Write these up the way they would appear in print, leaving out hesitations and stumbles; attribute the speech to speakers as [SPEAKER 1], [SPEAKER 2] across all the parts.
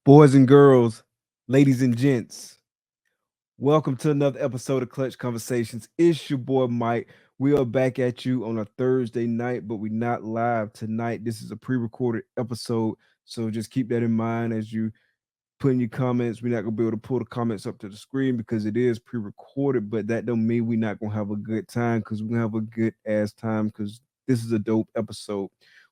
[SPEAKER 1] Boys and girls, ladies and gents, welcome to another episode of Clutch Conversations. It's your boy Mike. We are back at you on a Thursday night, but we're not live tonight. This is a pre-recorded episode, so just keep that in mind as you put in your comments. We're not gonna be able to pull the comments up to the screen because it is pre-recorded, but that don't mean we're not gonna have a good time, because we're gonna have a good ass time because this is a dope episode.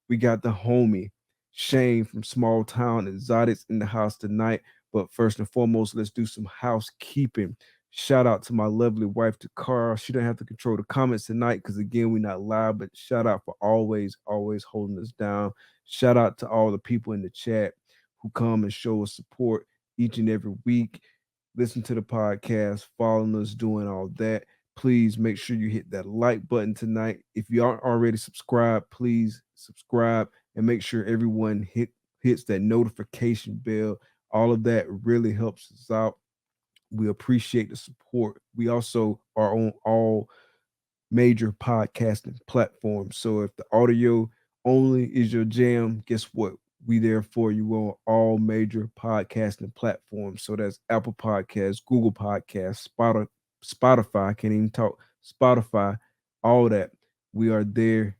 [SPEAKER 1] We got the homie Shane from Small Town Xotics in the house tonight. But first and foremost, let's do some housekeeping. Shout out to my lovely wife, Takara. She don't have to control the comments tonight because, again, we're not live, but shout out for always holding us down. Shout out to all the people in the chat who come and show us support each and every week. Listen to the podcast, following us, doing all that. Please make sure you hit that like button tonight. If you aren't already subscribed, please subscribe and make sure everyone hits that notification bell. All of that really helps us out. We appreciate the support. We also are on all major podcasting platforms. So if the audio only is your jam, guess what? We there for you on all major podcasting platforms. So that's Apple Podcasts, Google Podcasts, Spotify. I can't even talk. Spotify, all that. We are there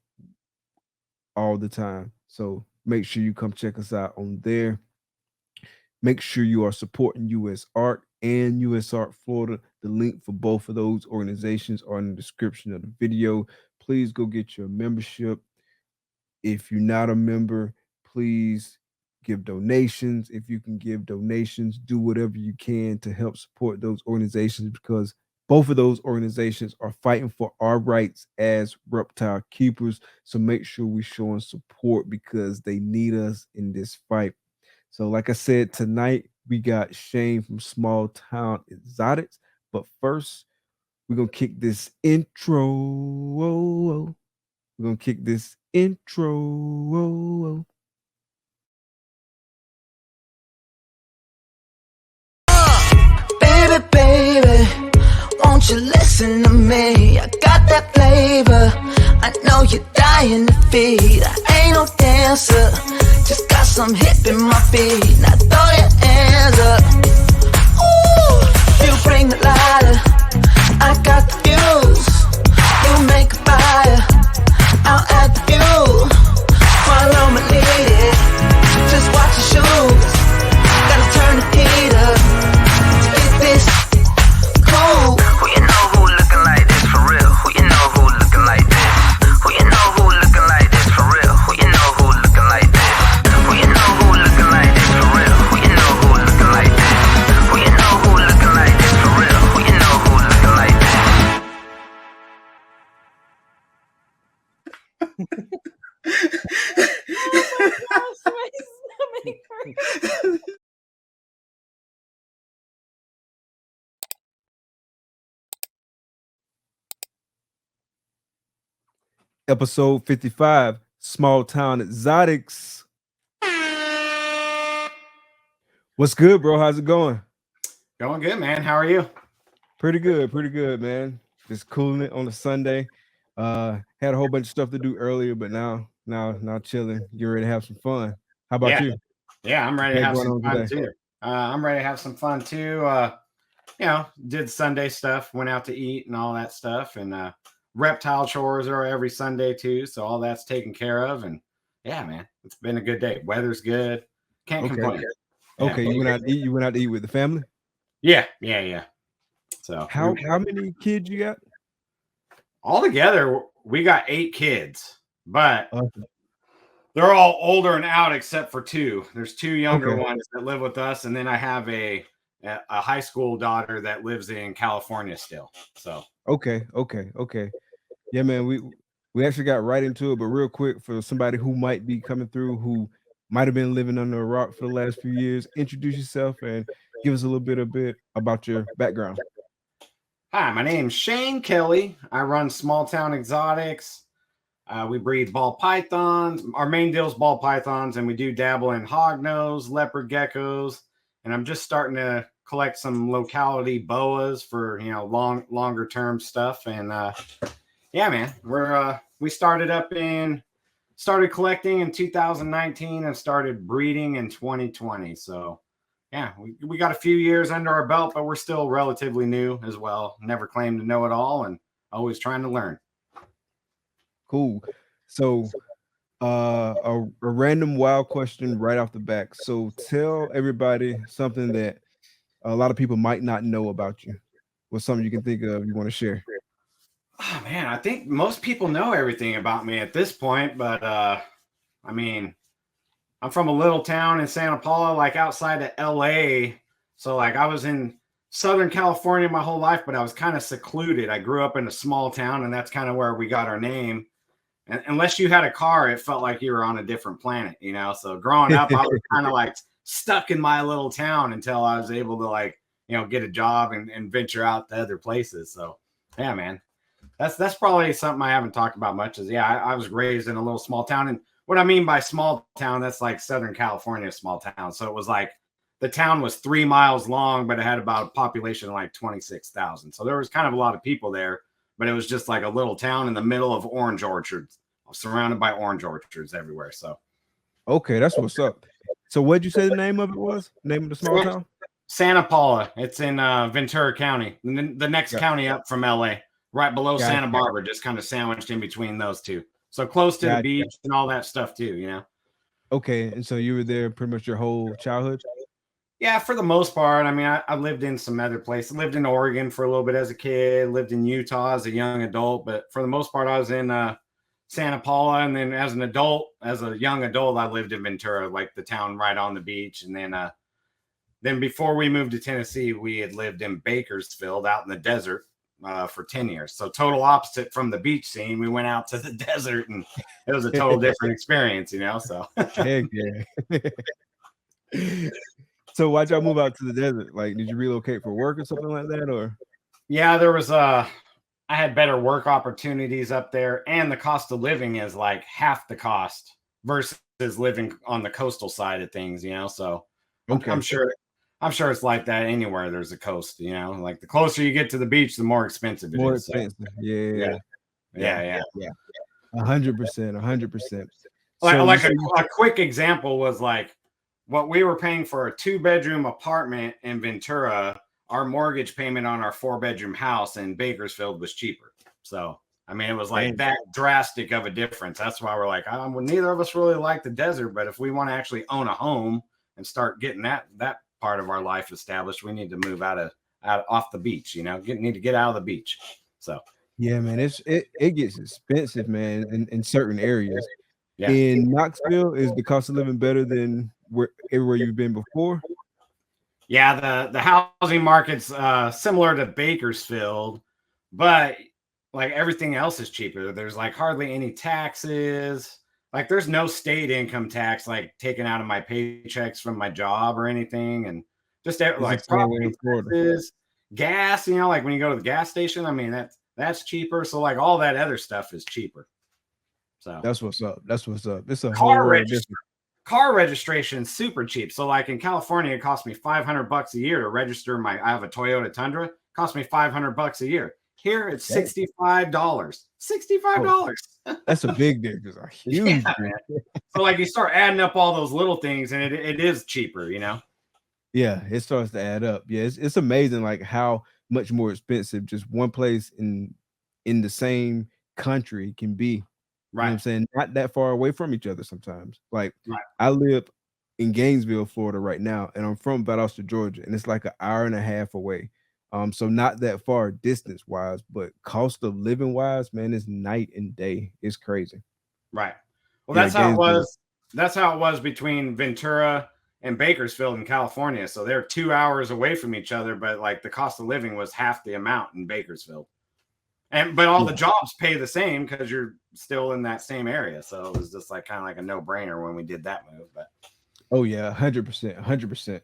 [SPEAKER 1] all the time. So make sure you come check us out on there. Make sure you are supporting US Art and US Art Florida. The link for both of those organizations are in the description of the video. Please go get your membership. If you're not a member, please give donations. If you can give donations, do whatever you can to help support those organizations, because both of those organizations are fighting for our rights as reptile keepers. So make sure we're showing support because they need us in this fight. So like I said, tonight we got Shane from Small Town Xotics. But first, we're going to kick this intro. We're going to kick this intro.
[SPEAKER 2] Baby, won't you listen to me? I got that flavor, I know you're dying to feed. I ain't no dancer, just got some hip in my feet. Now throw your hands up. Ooh, you bring the lighter, I got the fuse. You make a fire, I'll add the fuel. Follow my lead, just watch your shoes. Gotta turn the heat up to get this cool.
[SPEAKER 3] Who you know who looking like this for real? Who you know who looking like this? Who you know who looking like this for real? Who you know who looking like this? Who you know who looking like this for real? Who you know who looking like this? Who you know who looking like this for real? Who you know who looking like this?
[SPEAKER 1] Episode 55, Small Town Xotics. What's good, bro? How's it going?
[SPEAKER 4] Going good, man. How are you?
[SPEAKER 1] Pretty good, man. Just cooling it on a Sunday. Had a whole bunch of stuff to do earlier, but now chilling. You're ready to have some fun. How about you?
[SPEAKER 4] Yeah, I'm ready to have some fun
[SPEAKER 1] today?
[SPEAKER 4] too. I'm ready to have some fun too. Did Sunday stuff, went out to eat and all that stuff, and reptile chores are every Sunday too, so all that's taken care of. And yeah, man, it's been a good day. Weather's good. Can't complain.
[SPEAKER 1] Okay, you went out to eat with the family?
[SPEAKER 4] Yeah. So
[SPEAKER 1] how many kids you got?
[SPEAKER 4] Altogether, we got 8 kids, but
[SPEAKER 1] Okay.
[SPEAKER 4] they're all older and out except for 2. There's 2 younger ones that live with us, and then I have a high school daughter that lives in California still. So
[SPEAKER 1] Okay. Yeah, man, we actually got right into it, but real quick, for somebody who might be coming through who might have been living under a rock for the last few years. Introduce yourself and give us a bit about your background.
[SPEAKER 4] Hi, my name's Shane Kelly. I run Small Town Exotics. We breed ball pythons. Our main deal is ball pythons, and we do dabble in hognose, leopard geckos. And I'm just starting to collect some locality boas for longer term stuff. And yeah, man, we started collecting in 2019 and started breeding in 2020. So yeah, we got a few years under our belt, but we're still relatively new as well. Never claimed to know it all and always trying to learn.
[SPEAKER 1] Cool. So a random wild question right off the back. So tell everybody something that a lot of people might not know about you. What's something you can think of you want to share?
[SPEAKER 4] Oh man, I think most people know everything about me at this point, but I mean, I'm from a little town in Santa Paula, like outside of LA. So like I was in Southern California my whole life, but I was kind of secluded. I grew up in a small town, and that's kind of where we got our name. And unless you had a car, it felt like you were on a different planet, you know? So growing up, I was kind of like stuck in my little town until I was able to like, get a job and venture out to other places. So yeah, man, that's probably something I haven't talked about much is I was raised in a little small town. And what I mean by small town, that's like Southern California small town. So it was like the town was 3 miles long, but it had about a population of like 26,000. So there was kind of a lot of people there, but it was just like a little town in the middle of orange orchards, surrounded by orange orchards everywhere. So
[SPEAKER 1] okay, that's what's up. So what'd you say the name of it was? Name of the small town?
[SPEAKER 4] Santa Paula. It's in Ventura County, the next county up from LA, right below Santa Barbara, just kind of sandwiched in between those two. So close to the beach and all that stuff too,
[SPEAKER 1] Okay, and so you were there pretty much your whole childhood?
[SPEAKER 4] Yeah, for the most part. I mean, I lived in some other places. I lived in Oregon for a little bit as a kid, lived in Utah as a young adult, but for the most part, I was in Santa Paula. And then as a young adult, I lived in Ventura, like the town right on the beach. And then before we moved to Tennessee, we had lived in Bakersfield out in the desert for 10 years. So total opposite from the beach scene. We went out to the desert and it was a total different experience, so.
[SPEAKER 1] Heck yeah. So why'd y'all move out to the desert? Like, did you relocate for work or something like that? Or
[SPEAKER 4] yeah, there was I had better work opportunities up there, and the cost of living is like half the cost versus living on the coastal side of things, So okay. I'm sure it's like that anywhere there's a coast, like the closer you get to the beach, the more expensive it is.
[SPEAKER 1] More expensive. So. Yeah. 100%.
[SPEAKER 4] Like a quick example was like what we were paying for a 2-bedroom apartment in Ventura. Our mortgage payment on our 4-bedroom house in Bakersfield was cheaper. So, I mean, it was like that drastic of a difference. That's why we're like, neither of us really like the desert, but if we want to actually own a home and start getting that part of our life established, we need to move out off the beach, need to get out of the beach. So,
[SPEAKER 1] yeah, man, it gets expensive, man, in certain areas.
[SPEAKER 4] Yeah.
[SPEAKER 1] In Knoxville, is the cost of living better than everywhere you've been before?
[SPEAKER 4] Yeah, the housing market's similar to Bakersfield, but like everything else is cheaper. There's like hardly any taxes. Like there's no state income tax like taken out of my paychecks from my job or anything, and just like property taxes, gas. Like when you go to the gas station, I mean that's cheaper. So like all that other stuff is cheaper. So
[SPEAKER 1] that's what's up. It's a
[SPEAKER 4] car registration is super cheap. So like in California, it cost me $500 a year to register I have a Toyota Tundra. It cost me $500 a year. Here it's $65. $65.
[SPEAKER 1] Oh, that's a big difference. A huge
[SPEAKER 4] So like you start adding up all those little things and it is cheaper,
[SPEAKER 1] Yeah, it starts to add up. Yeah, it's amazing like how much more expensive just one place in the same country can be.
[SPEAKER 4] Right.
[SPEAKER 1] You know what I'm saying? Not that far away from each other sometimes. Like I live in Gainesville, Florida right now, and I'm from Valdosta, Georgia, and it's like an hour and a half away. So not that far distance wise, but cost of living wise, man, it's night and day. It's crazy.
[SPEAKER 4] Right. Well, that's how it was. That's how it was between Ventura and Bakersfield in California. So they're 2 hours away from each other, but like the cost of living was half the amount in Bakersfield. but all the jobs pay the same because you're still in that same area. So it was just like kind of like a no-brainer when we did that move. But
[SPEAKER 1] Oh yeah, 100%, 100%.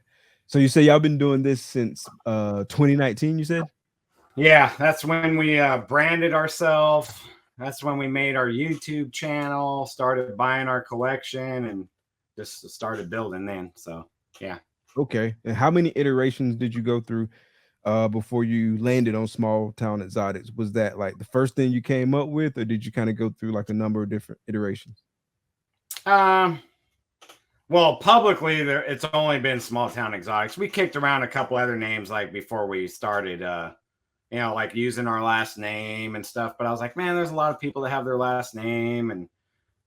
[SPEAKER 1] So you say y'all been doing this since 2019, you said?
[SPEAKER 4] yeah, that's when we branded ourselves. That's when we made our YouTube channel, started buying our collection, and just started building then. So yeah.
[SPEAKER 1] Okay. And how many iterations did you go through before you landed on Small Town Exotics? Was that like the first thing you came up with, or did you kind of go through like a number of different iterations?
[SPEAKER 4] Well, publicly, it's only been Small Town Exotics. We kicked around a couple other names like before we started, like using our last name and stuff. But I was like, man, there's a lot of people that have their last name, and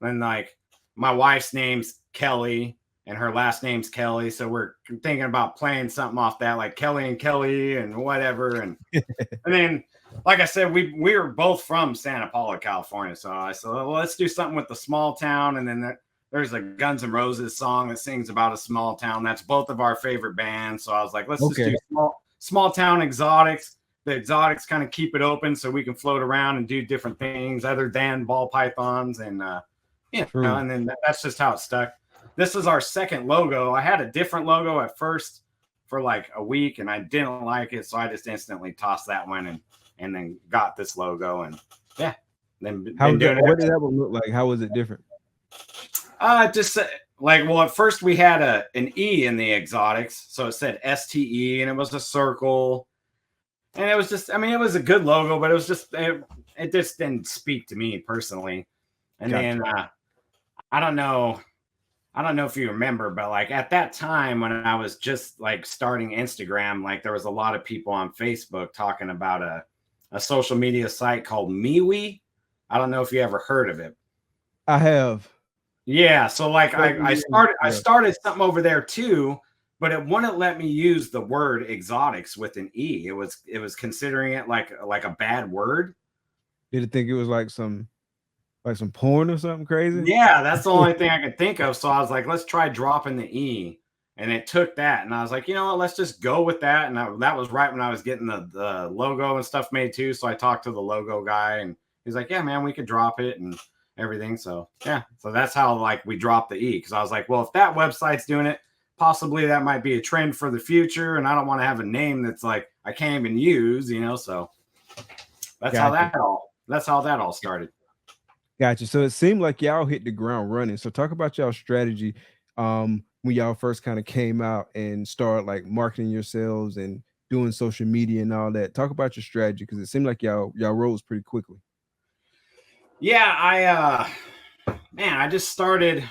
[SPEAKER 4] then like my wife's name's Kelly and her last name's Kelly, so we're thinking about playing something off that, like Kelly and Kelly and whatever. And and then, like I said, we were both from Santa Paula, California, so I said, well, let's do something with the small town. And then there's a Guns N' Roses song that sings about a small town. That's both of our favorite bands. So I was like, let's just do small town exotics. The exotics kind of keep it open so we can float around and do different things other than ball pythons. And and then that's just how it stuck. This is our second logo. I had a different logo at first for like a week and I didn't like it. So I just instantly tossed that one and then got this logo. And yeah, then
[SPEAKER 1] what did that one look like? How was it different?
[SPEAKER 4] Just like, well, at first we had an E in the exotics, so it said STE, and it was a circle, and it was just, I mean, it was a good logo, but it was just, it just didn't speak to me personally. And then I don't know if you remember, but like at that time when I was just like starting Instagram, like there was a lot of people on Facebook talking about a social media site called MeWe. I don't know if you ever heard of it.
[SPEAKER 1] I have.
[SPEAKER 4] Yeah, so like I started something over there too, but it wouldn't let me use the word exotics with an E. It was considering it like a bad word.
[SPEAKER 1] Did it think it was like some porn or something crazy?
[SPEAKER 4] Yeah, that's the only thing I could think of. So I was like, let's try dropping the E. And it took that. And I was like, you know what, let's just go with that. And that was right when I was getting the logo and stuff made too. So I talked to the logo guy and he's like, yeah, man, we could drop it and everything. So yeah, so that's how like we dropped the E, because I was like, well, if that website's doing it, possibly that might be a trend for the future, and I don't want to have a name that's like I can't even use, so that's how that all started.
[SPEAKER 1] Gotcha. So it seemed like y'all hit the ground running. So talk about y'all strategy when y'all first kind of came out and started like marketing yourselves and doing social media and all that. Talk about your strategy, because it seemed like y'all rose pretty quickly.
[SPEAKER 4] Yeah, I just started.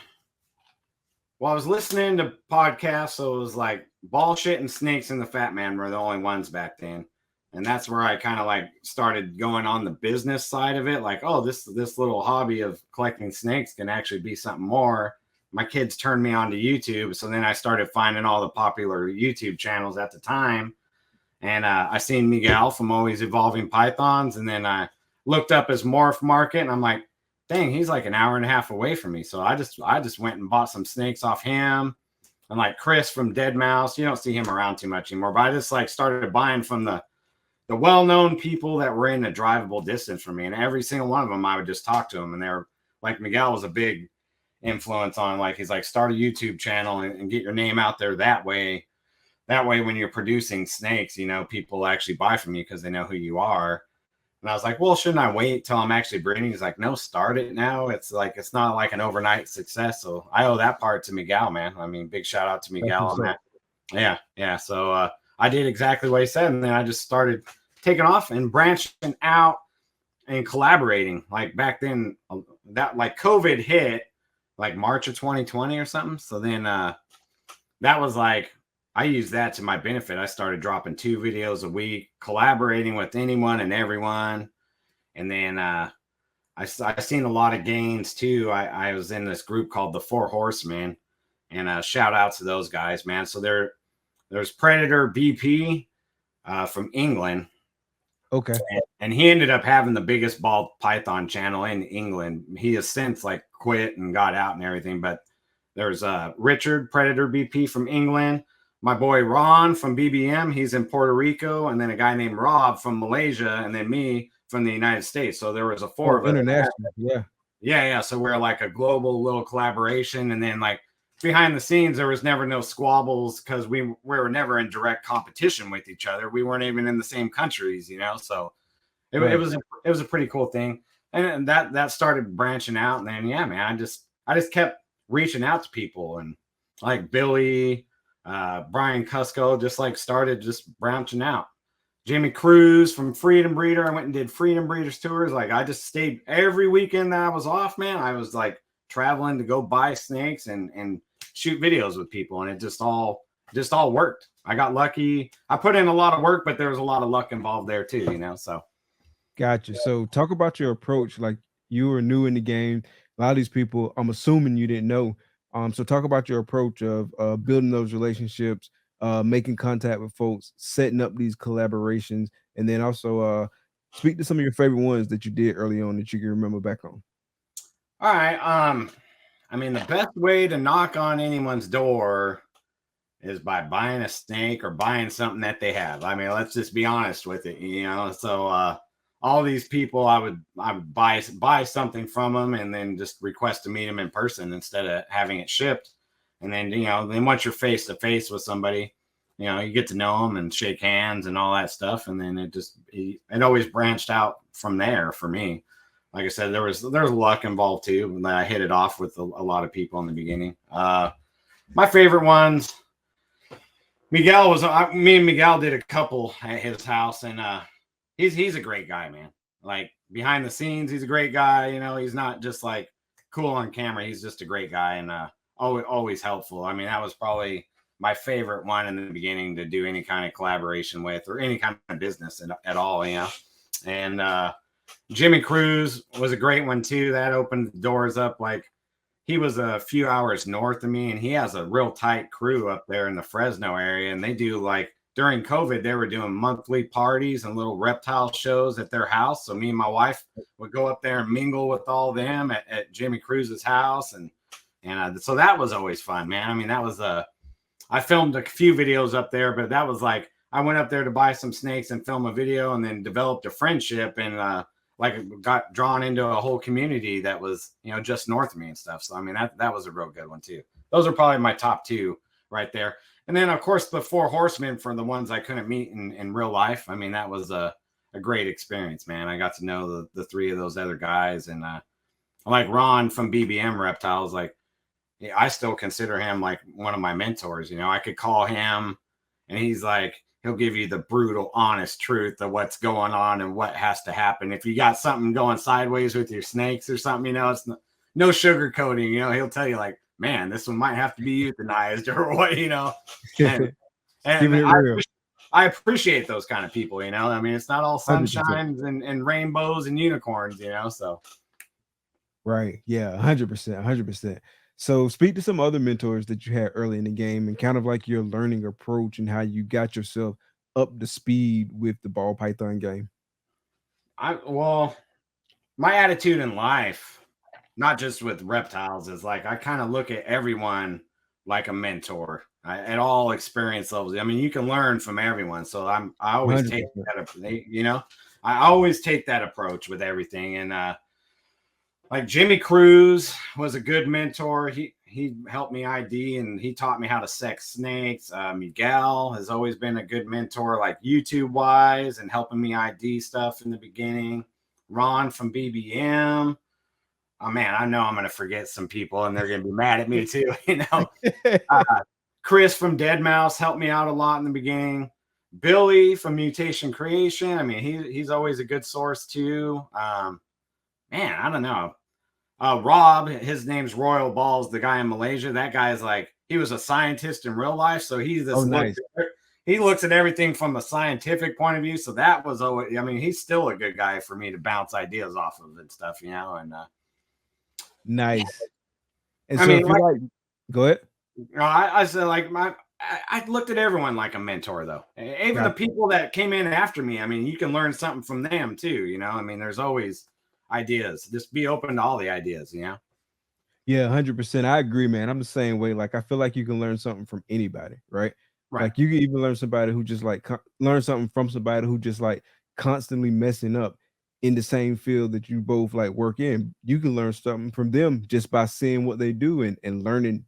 [SPEAKER 4] Well, I was listening to podcasts, so it was like Bullshit and Snakes and the Fat Man were the only ones back then, and that's where I kind of like started going on the business side of it. Like, oh, this little hobby of collecting snakes can actually be something more. My kids turned me on to YouTube, so then I started finding all the popular YouTube channels at the time, and I seen Miguel from Always Evolving Pythons, and then I looked up his morph market, and I'm like, dang, he's like an hour and a half away from me. So I just went and bought some snakes off him. And like Chris from Dead Mouse, you don't see him around too much anymore, but I just like started buying from the well-known people that were in a drivable distance from me. And every single one of them, I would just talk to them. And they're like, Miguel was a big influence on, like, he's like, start a YouTube channel and get your name out there that way. That way, when you're producing snakes, people actually buy from you because they know who you are. And I was like, well, shouldn't I wait till I'm actually breeding? He's like, no, start it now. It's like, it's not like an overnight success. So I owe that part to Miguel, man. I mean, big shout out to Miguel on that. Yeah. So I did exactly what he said. And then I just started taking off and branching out and collaborating. Like back then, that like COVID hit like March of 2020 or something. So then that was like, I used that to my benefit. I started dropping 2 videos a week, collaborating with anyone and everyone. And then I seen a lot of gains too. I was in this group called the 4 Horsemen, and shout out to those guys, man. So there's Predator BP from England.
[SPEAKER 1] Okay.
[SPEAKER 4] And he ended up having the biggest ball python channel in England. He has since like quit and got out and everything. But there's Richard Predator BP from England. My boy Ron from BBM, he's in Puerto Rico, and then a guy named Rob from Malaysia, and then me from the United States. So there was a four of us.
[SPEAKER 1] International, yeah.
[SPEAKER 4] Yeah. So we're like a global little collaboration. And then like behind the scenes, there was never no squabbles because we were never in direct competition with each other. We weren't even in the same countries, you know. So it was a pretty cool thing. And that started branching out. And then yeah, man, I just kept reaching out to people, and like Billy, Brian Cusco just like started just branching out. Jimmy Cruz from Freedom Breeder. I went and did Freedom Breeders tours. Like I just stayed every weekend that I was off, man. I was like traveling to go buy snakes and shoot videos with people, and it just all worked. I got lucky. I put in a lot of work, but there was a lot of luck involved there too, you know. So
[SPEAKER 1] Gotcha. So talk about your approach. Like you were new in the game. A lot of these people, I'm assuming you didn't know. So talk about your approach of building those relationships, making contact with folks, setting up these collaborations, and then also speak to some of your favorite ones that you did early on that you can remember back on.
[SPEAKER 4] all right. I mean, the best way to knock on anyone's door is by buying a snake or buying something that they have. I mean, let's just be honest with it, you know. So all these people, I would buy something from them and then just request to meet them in person instead of having it shipped. And then, you know, then once you're face to face with somebody, you know, you get to know them and shake hands and all that stuff. And then it always branched out from there for me. Like I said, there was luck involved too. And I hit it off with a lot of people in the beginning. My favorite ones, me and Miguel did a couple at his house, and he's a great guy, man. Like behind the scenes, he's a great guy. You know, he's not just like cool on camera. He's just a great guy, and always helpful. I mean, that was probably my favorite one in the beginning to do any kind of collaboration with or any kind of business at all, you know. And Jimmy Cruz was a great one too. That opened the doors up. Like he was a few hours north of me, and he has a real tight crew up there in the Fresno area, and they do like during COVID, they were doing monthly parties and little reptile shows at their house. So me and my wife would go up there and mingle with all them at Jimmy Cruz's house. And so that was always fun, man. I mean, that was I filmed a few videos up there, but that was like, I went up there to buy some snakes and film a video and then developed a friendship and like got drawn into a whole community that was, you know, just north of me and stuff. So, I mean, that was a real good one too. Those are probably my top two right there. And then, of course, the Four Horsemen for the ones I couldn't meet in real life. I mean, that was a great experience, man. I got to know the three of those other guys. And like Ron from BBM Reptiles, like, yeah, I still consider him like one of my mentors. You know, I could call him and he's like, he'll give you the brutal, honest truth of what's going on and what has to happen. If you got something going sideways with your snakes or something, you know, it's no sugarcoating. You know, he'll tell you like, man, this one might have to be euthanized or what, you know. And I appreciate those kind of people, you know. I mean, it's not all sunshines and rainbows and unicorns, you know. So
[SPEAKER 1] right, yeah, 100%. So speak to some other mentors that you had early in the game and kind of like your learning approach and how you got yourself up to speed with the ball python game.
[SPEAKER 4] Well, my attitude in life, not just with reptiles, is like I kind of look at everyone like a mentor at all experience levels. I mean, you can learn from everyone. So I always 100%. Take that, you know, I always take that approach with everything. And like Jimmy Cruz was a good mentor. He helped me ID and he taught me how to sex snakes. Miguel has always been a good mentor, like YouTube wise and helping me ID stuff in the beginning. Ron from BBM. Oh man, I know I'm going to forget some people and they're going to be mad at me too. You know, Chris from Dead Mouse helped me out a lot in the beginning. Billy from Mutation Creation. I mean, he's always a good source too. Man, I don't know. Rob, his name's Royal Balls, the guy in Malaysia. That guy's like, he was a scientist in real life. So he's this nice. He looks at everything from a scientific point of view. So that was always, I mean, he's still a good guy for me to bounce ideas off of and stuff, you know. And
[SPEAKER 1] nice. And
[SPEAKER 4] I
[SPEAKER 1] so
[SPEAKER 4] mean,
[SPEAKER 1] if you like, go ahead.
[SPEAKER 4] I said like I looked at everyone like a mentor though. Even the people that came in after me. I mean, you can learn something from them too, you know. I mean, there's always ideas. Just be open to all the ideas, you know.
[SPEAKER 1] Yeah, 100%. I agree, man. I'm the same way. Like I feel like you can learn something from anybody, right? Like you can even learn somebody who just like learn something from somebody who just like constantly messing up. in the same field that you both like work in. You can learn something from them just by seeing what they do and learning,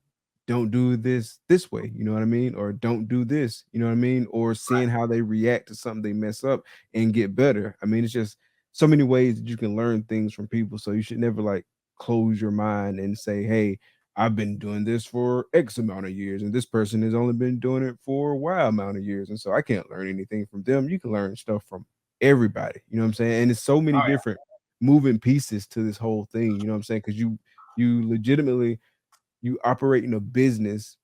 [SPEAKER 1] don't do this way, you know what I mean? Or don't do this, you know what I mean? Or seeing how they react to something they mess up and get better. I mean, it's just so many ways that you can learn things from people. So you should never like close your mind and say, hey, I've been doing this for X amount of years, and this person has only been doing it for Y amount of years. And so I can't learn anything from them. You can learn stuff from everybody, you know what I'm saying? And it's so many
[SPEAKER 4] Oh yeah.
[SPEAKER 1] different moving pieces to this whole thing, you know what I'm saying? Because you legitimately you operate in a business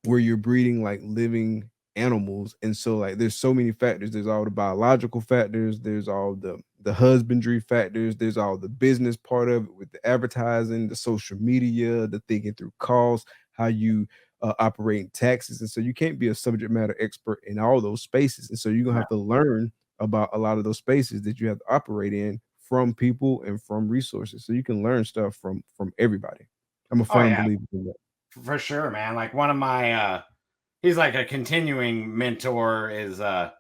[SPEAKER 1] where you're breeding like living animals, and so like there's so many factors. There's all the biological factors, there's all the husbandry factors, there's all the business part of it with the advertising, the social media, the thinking through costs, how you operate in taxes. And so you can't be a subject matter expert in all those spaces, and so you're gonna have to learn about a lot of those spaces that you have to operate in from people and from resources, so you can learn stuff from everybody. I'm a
[SPEAKER 4] Oh
[SPEAKER 1] firm
[SPEAKER 4] yeah,
[SPEAKER 1] believer in that.
[SPEAKER 4] for sure, man. Like one of my he's like a continuing mentor is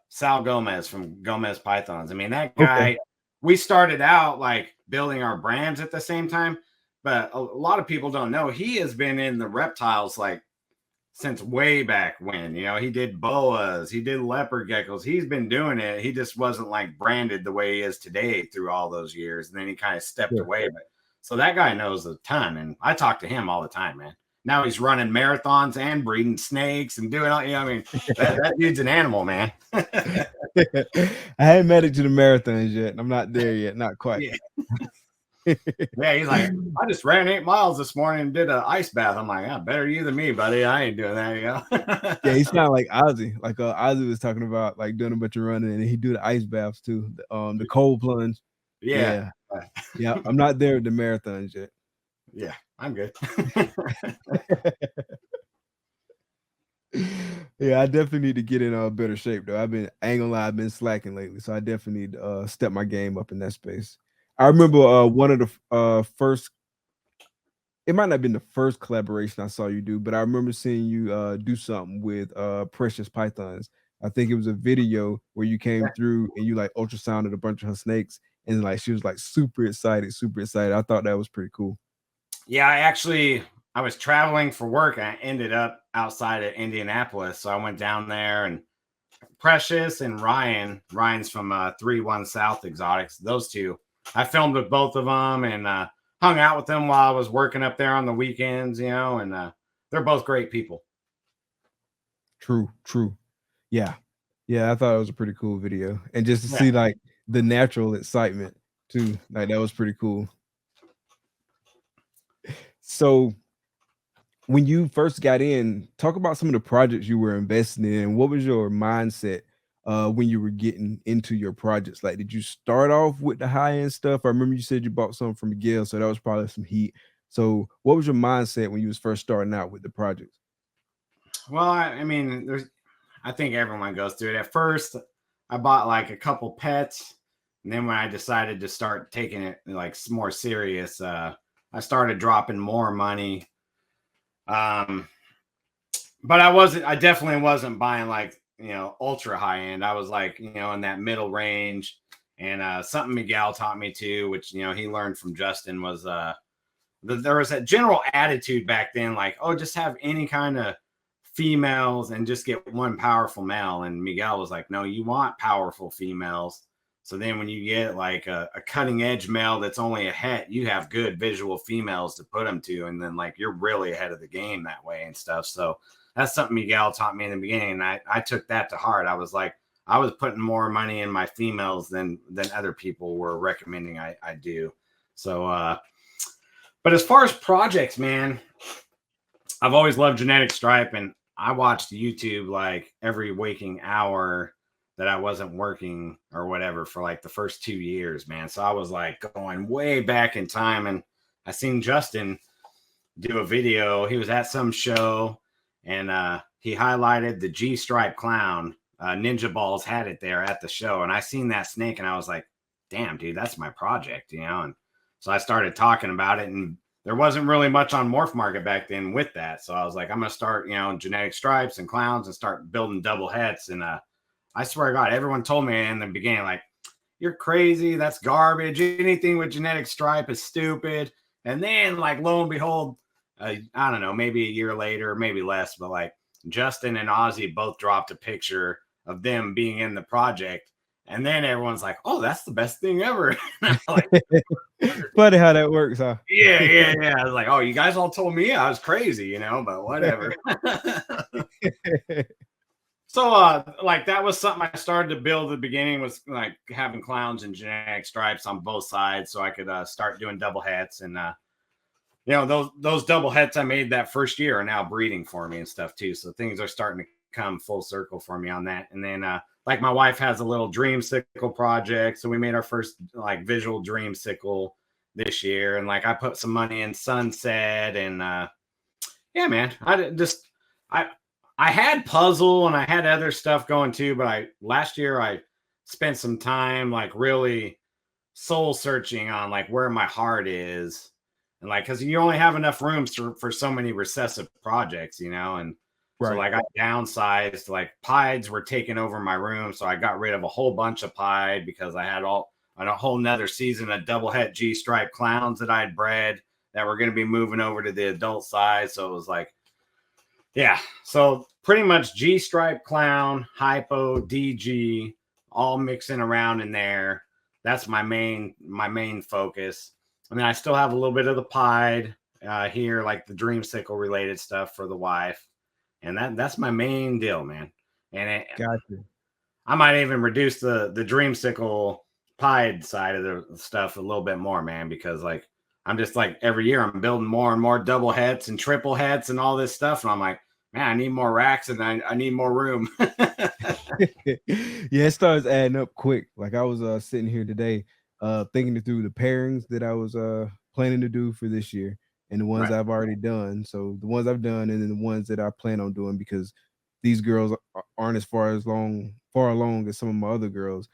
[SPEAKER 4] Sal Gomez from Gomez Pythons. I mean, that
[SPEAKER 1] Okay.
[SPEAKER 4] guy, we started out like building our brands at the same time, but a lot of people don't know he has been in the reptiles like since way back when. You know, he did boas, he did leopard geckos. He's been doing it. He just wasn't like branded the way he is today through all those years. And then he kind of stepped
[SPEAKER 1] Sure.
[SPEAKER 4] away. But so that guy knows a ton. And I talk to him all the time, man. Now he's running marathons and breeding snakes and doing all, you know, I mean, that dude's an animal, man.
[SPEAKER 1] I haven't made it to the marathons yet. I'm not there yet, not quite.
[SPEAKER 4] Yeah. Yeah, he's like, I just ran 8 miles this morning and did an ice bath. I'm like, better you than me, buddy. I ain't doing that, you know.
[SPEAKER 1] Yeah, he sounded like Ozzy. Like Ozzy was talking about like doing a bunch of running, and he do the ice baths too. The cold plunge.
[SPEAKER 4] Yeah.
[SPEAKER 1] Yeah. Yeah. I'm not there at the marathons yet.
[SPEAKER 4] Yeah, I'm good.
[SPEAKER 1] Yeah, I definitely need to get in better shape though. I ain't gonna lie, I've been slacking lately, so I definitely need to step my game up in that space. I remember one of the first, it might not have been the first collaboration I saw you do, but I remember seeing you do something with Precious Pythons. I think it was a video where you came through and you like ultrasounded a bunch of her snakes, and like she was like super excited, super excited. I thought that was pretty cool.
[SPEAKER 4] Yeah, I was traveling for work and I ended up outside of Indianapolis. So I went down there and Precious and Ryan's from 3-1 South Exotics, those two. I filmed with both of them and hung out with them while I was working up there on the weekends, you know, and they're both great people.
[SPEAKER 1] True, true. Yeah. Yeah, I thought it was a pretty cool video. And just to
[SPEAKER 4] Yeah.
[SPEAKER 1] see like the natural excitement too, like that was pretty cool. So when you first got in, talk about some of the projects you were investing in. What was your mindset when you were getting into your projects? Like, did you start off with the high end stuff? I remember you said you bought something from Miguel, so that was probably some heat. So, what was your mindset when you was first starting out with the projects?
[SPEAKER 4] Well, I mean, I think everyone goes through it. At first, I bought like a couple pets, and then when I decided to start taking it like more serious, I started dropping more money. But I definitely wasn't buying like, you know, ultra high end. I was like, you know, in that middle range. And something Miguel taught me too, which, you know, he learned from Justin was there was a general attitude back then, like, oh, just have any kind of females and just get one powerful male. And Miguel was like, no, you want powerful females. So then when you get like a cutting edge male that's only a het, you have good visual females to put them to. And then like you're really ahead of the game that way and stuff. So that's something Miguel taught me in the beginning. And I took that to heart. I was like, I was putting more money in my females than other people were recommending I do. So, but as far as projects, man, I've always loved genetic stripe, and I watched YouTube like every waking hour that I wasn't working or whatever for like the first 2 years, man. So I was like going way back in time, and I seen Justin do a video. He was at some show, and he highlighted the G stripe clown. Ninja Balls had it there at the show, and I seen that snake, and I was like, damn, dude, that's my project, you know? And so I started talking about it, and there wasn't really much on Morph Market back then with that. So I was like, I'm going to start, you know, genetic stripes and clowns and start building double hets. And I swear to God, everyone told me in the beginning, like, you're crazy. That's garbage. Anything with genetic stripe is stupid. And then, like, lo and behold, I don't know, maybe a year later, maybe less, but like Justin and Ozzy both dropped a picture of them being in the project. And then everyone's like, oh, that's the best thing ever. Like,
[SPEAKER 1] funny how that works, huh?
[SPEAKER 4] yeah. I was like, oh, you guys all told me I was crazy, you know, but whatever. So, like, that was something I started to build at the beginning, was like having clowns and genetic stripes on both sides, so I could start doing double hets. And you know, those double hets I made that first year are now breeding for me and stuff too. So things are starting to come full circle for me on that. And then like, my wife has a little dreamsicle project, so we made our first like visual dreamsicle this year. And like, I put some money in Sunset, and yeah, man, I had puzzle and I had other stuff going too, but last year I spent some time like really soul searching on like where my heart is. And like, because you only have enough rooms for so many recessive projects, you know. And so like, I downsized. Like, pieds were taking over my room, so I got rid of a whole bunch of pied, because I had a whole nother season of double het G-stripe clowns that I'd bred that were going to be moving over to the adult size. So it was like, yeah, so pretty much G-stripe clown, hypo, DG, all mixing around in there. That's my main focus. And then I still have a little bit of the pied here, like the dreamsicle related stuff for the wife. And that's my main deal, man. And
[SPEAKER 1] Gotcha.
[SPEAKER 4] I might even reduce the dreamsicle pied side of the stuff a little bit more, man, because like, I'm just like, every year I'm building more and more double hets and triple hets and all this stuff. And I'm like, man, I need more racks and I need more room.
[SPEAKER 1] Yeah, it starts adding up quick. Like, I was sitting here today thinking through the pairings that I was planning to do for this year, and the ones I've already done. So the ones I've done, and then the ones that I plan on doing, because these girls aren't as far along as some of my other girls.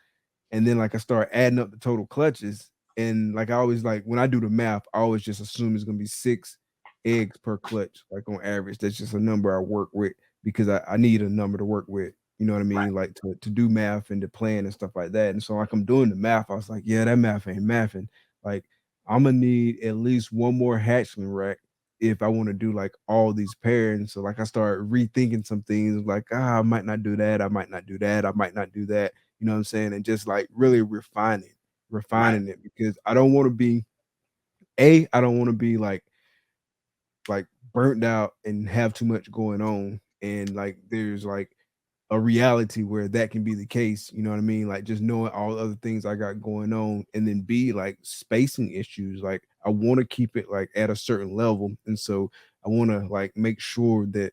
[SPEAKER 1] And then like, I start adding up the total clutches, and like, I always, like, when I do the math, I always just assume it's gonna be 6 eggs per clutch, like, on average. That's just a number I work with, because I need a number to work with. You know what I mean? Like, to do math and to plan and stuff like that. And so like, I'm doing the math. I was like, yeah, that math ain't mathing. Like, I'm gonna need at least one more hatchling rack if I want to do like all these pairings. So like, I start rethinking some things, like, I might not do that. I might not do that. I might not do that. You know what I'm saying? And just like really refining it, because I don't want to be like burnt out and have too much going on. And like, there's like a reality where that can be the case. You know what I mean? Like, just knowing all the other things I got going on, and then be like spacing issues. Like, I want to keep it like at a certain level. And so I want to like make sure that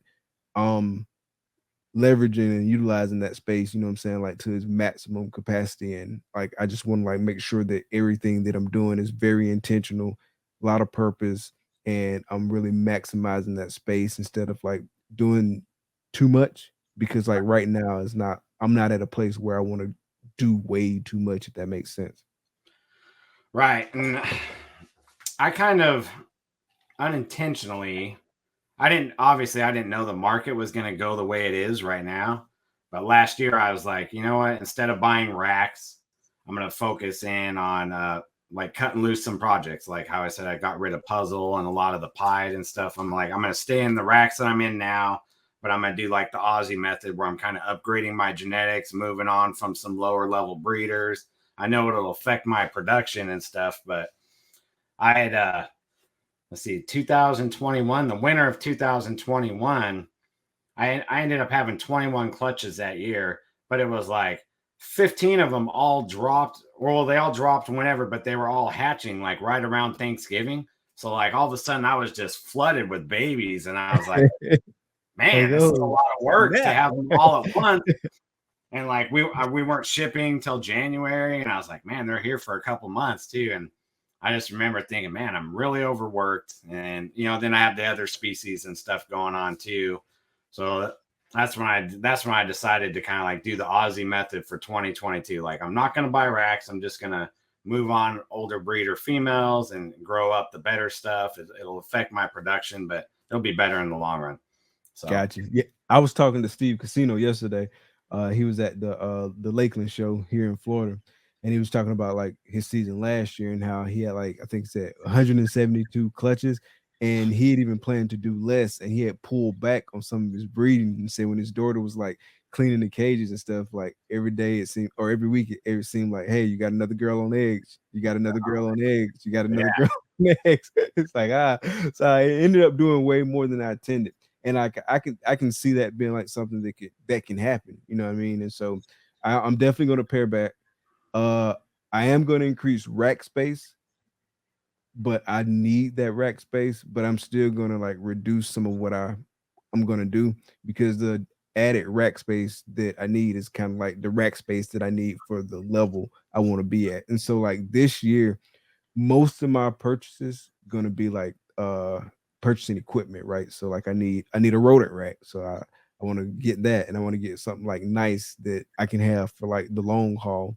[SPEAKER 1] leveraging and utilizing that space, you know what I'm saying, like, to its maximum capacity. And like, I just want to like make sure that everything that I'm doing is very intentional, a lot of purpose, and I'm really maximizing that space instead of like doing too much. Because like, right now I'm not at a place where I want to do way too much, if that makes sense.
[SPEAKER 4] Right. And I kind of unintentionally, I didn't know the market was going to go the way it is right now. But last year I was like, you know what? Instead of buying racks, I'm going to focus in on like cutting loose some projects. Like how I said, I got rid of puzzle and a lot of the pied and stuff. I'm like, I'm going to stay in the racks that I'm in now, but I'm going to do like the Aussie method, where I'm kind of upgrading my genetics, moving on from some lower level breeders. I know it'll affect my production and stuff, but I had, let's see, 2021, the winter of 2021, I ended up having 21 clutches that year, but it was like 15 of them all dropped. Well, they all dropped whenever, but they were all hatching like right around Thanksgiving. So like, all of a sudden I was just flooded with babies, and I was like, man, this is a lot of work to have them all at once. And like, we weren't shipping till January, and I was like, man, they're here for a couple months too. And I just remember thinking, man, I'm really overworked. And, you know, then I have the other species and stuff going on too. So that's when I decided to kind of like do the Aussie method for 2022. Like, I'm not going to buy racks. I'm just going to move on older breeder females and grow up the better stuff. It'll affect my production, but it'll be better in the long run. So.
[SPEAKER 1] Gotcha. Yeah, I was talking to Steve Casino yesterday. He was at the Lakeland show here in Florida, and he was talking about like his season last year and how he had like I think he said 172 clutches, and he had even planned to do less, and he had pulled back on some of his breeding. And said when his daughter was like cleaning the cages and stuff, like every day it seemed, or every week it seemed like, hey, you got another girl on eggs, you got another girl on eggs, you got another girl on eggs. It's like so I ended up doing way more than I intended, and I can see that being like something that can happen. You know what I mean? And so I'm definitely going to pare back. Uh, I am going to increase rack space, but I need that rack space. But I'm still going to like reduce some of what I'm going to do, because the added rack space that I need is kind of like the rack space that I need for the level I want to be at. And so like this year, most of my purchases gonna be like purchasing equipment, right? So like I need a rodent rack. So I want to get that, and I want to get something like nice that I can have for like the long haul.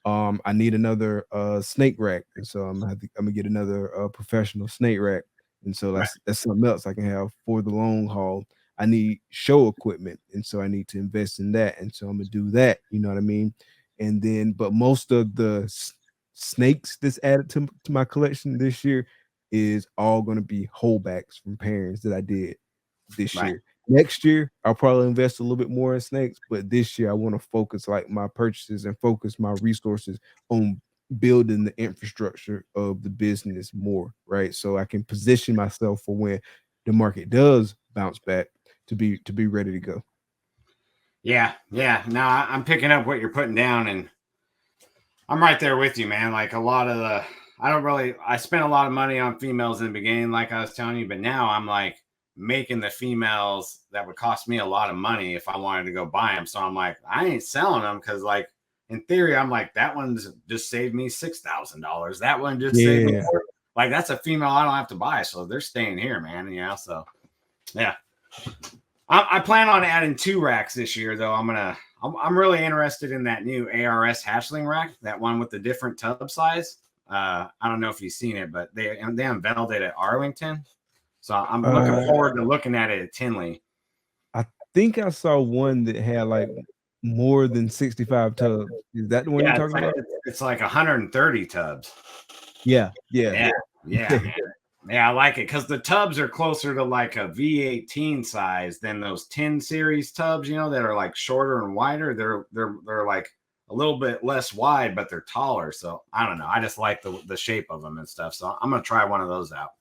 [SPEAKER 1] I need another snake rack, and so I'm gonna get another professional snake rack. And so that's something else I can have for the long haul. I need show equipment, and so I need to invest in that, and so I'm gonna do that. You know what I mean? And then, but most of the snakes that's added to my collection this year is all going to be holdbacks from pairings that I did this year. Next year, I'll probably invest a little bit more in snakes, but this year I want to focus like my purchases and focus my resources on building the infrastructure of the business more, right? So I can position myself for when the market does bounce back to be ready to go.
[SPEAKER 4] Yeah. No, I'm picking up what you're putting down, and I'm right there with you, man. Like a lot of I spent a lot of money on females in the beginning, like I was telling you, but now I'm like making the females that would cost me a lot of money if I wanted to go buy them. So I'm like, I ain't selling them because, like, in theory, I'm like, that one's just saved me $6,000. That one just saved me like that's a female I don't have to buy, so they're staying here, man. You know, so yeah. I plan on adding 2 racks this year, though. I'm really interested in that new ARS hatchling rack, that one with the different tub size. I don't know if you've seen it, but they unveiled it at Arlington. So I'm looking forward to looking at it at Tinley.
[SPEAKER 1] I think I saw one that had like more than 65 tubs. Is that the one you're talking about?
[SPEAKER 4] It's like 130 tubs.
[SPEAKER 1] Yeah.
[SPEAKER 4] Man. Yeah, I like it because the tubs are closer to like a V18 size than those 10 series tubs, you know, that are like shorter and wider. They're like a little bit less wide, but they're taller. So I don't know. I just like the shape of them and stuff. So I'm gonna try one of those out.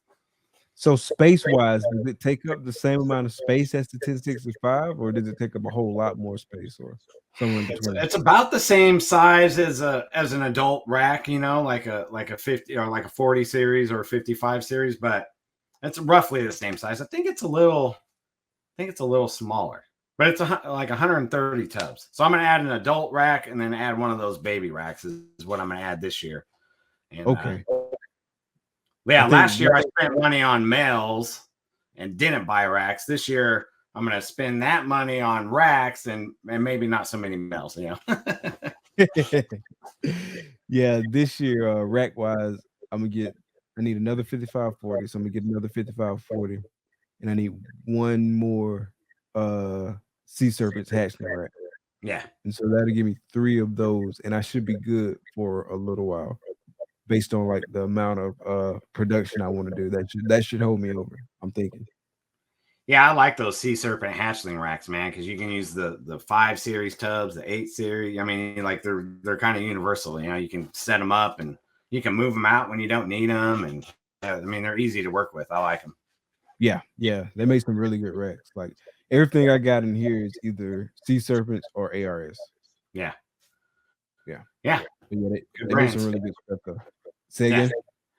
[SPEAKER 1] So space wise, does it take up the same amount of space as the 1065, or does it take up a whole lot more space, or somewhere in between?
[SPEAKER 4] It's about the same size as an adult rack, you know, like a 50 or like a 40 series or 55 series, but it's roughly the same size. I think it's a little smaller, but it's like 130 tubs. So I'm going to add an adult rack and then add one of those baby racks is what I'm going to add this year. And,
[SPEAKER 1] okay.
[SPEAKER 4] Last year I spent money on males and didn't buy racks. This year I'm going to spend that money on racks and maybe not so many males, you know.
[SPEAKER 1] Yeah, this year, rack wise, I need another 5540. So I'm gonna get another 5540, and I need one more sea serpents hatchling rack.
[SPEAKER 4] Yeah.
[SPEAKER 1] And so that'll give me 3 of those, and I should be good for a little while based on like the amount of production I want to do. That should hold me over, I'm thinking.
[SPEAKER 4] Yeah, I like those sea serpent hatchling racks, man, because you can use the 5 series tubs, the 8 series. I mean, like they're kind of universal. You know, you can set them up and you can move them out when you don't need them, and I mean they're easy to work with. I like them.
[SPEAKER 1] Yeah, they make some really good racks. Like everything I got in here is either sea serpents or ARS.
[SPEAKER 4] Yeah.
[SPEAKER 1] They make some really good stuff though. Say again?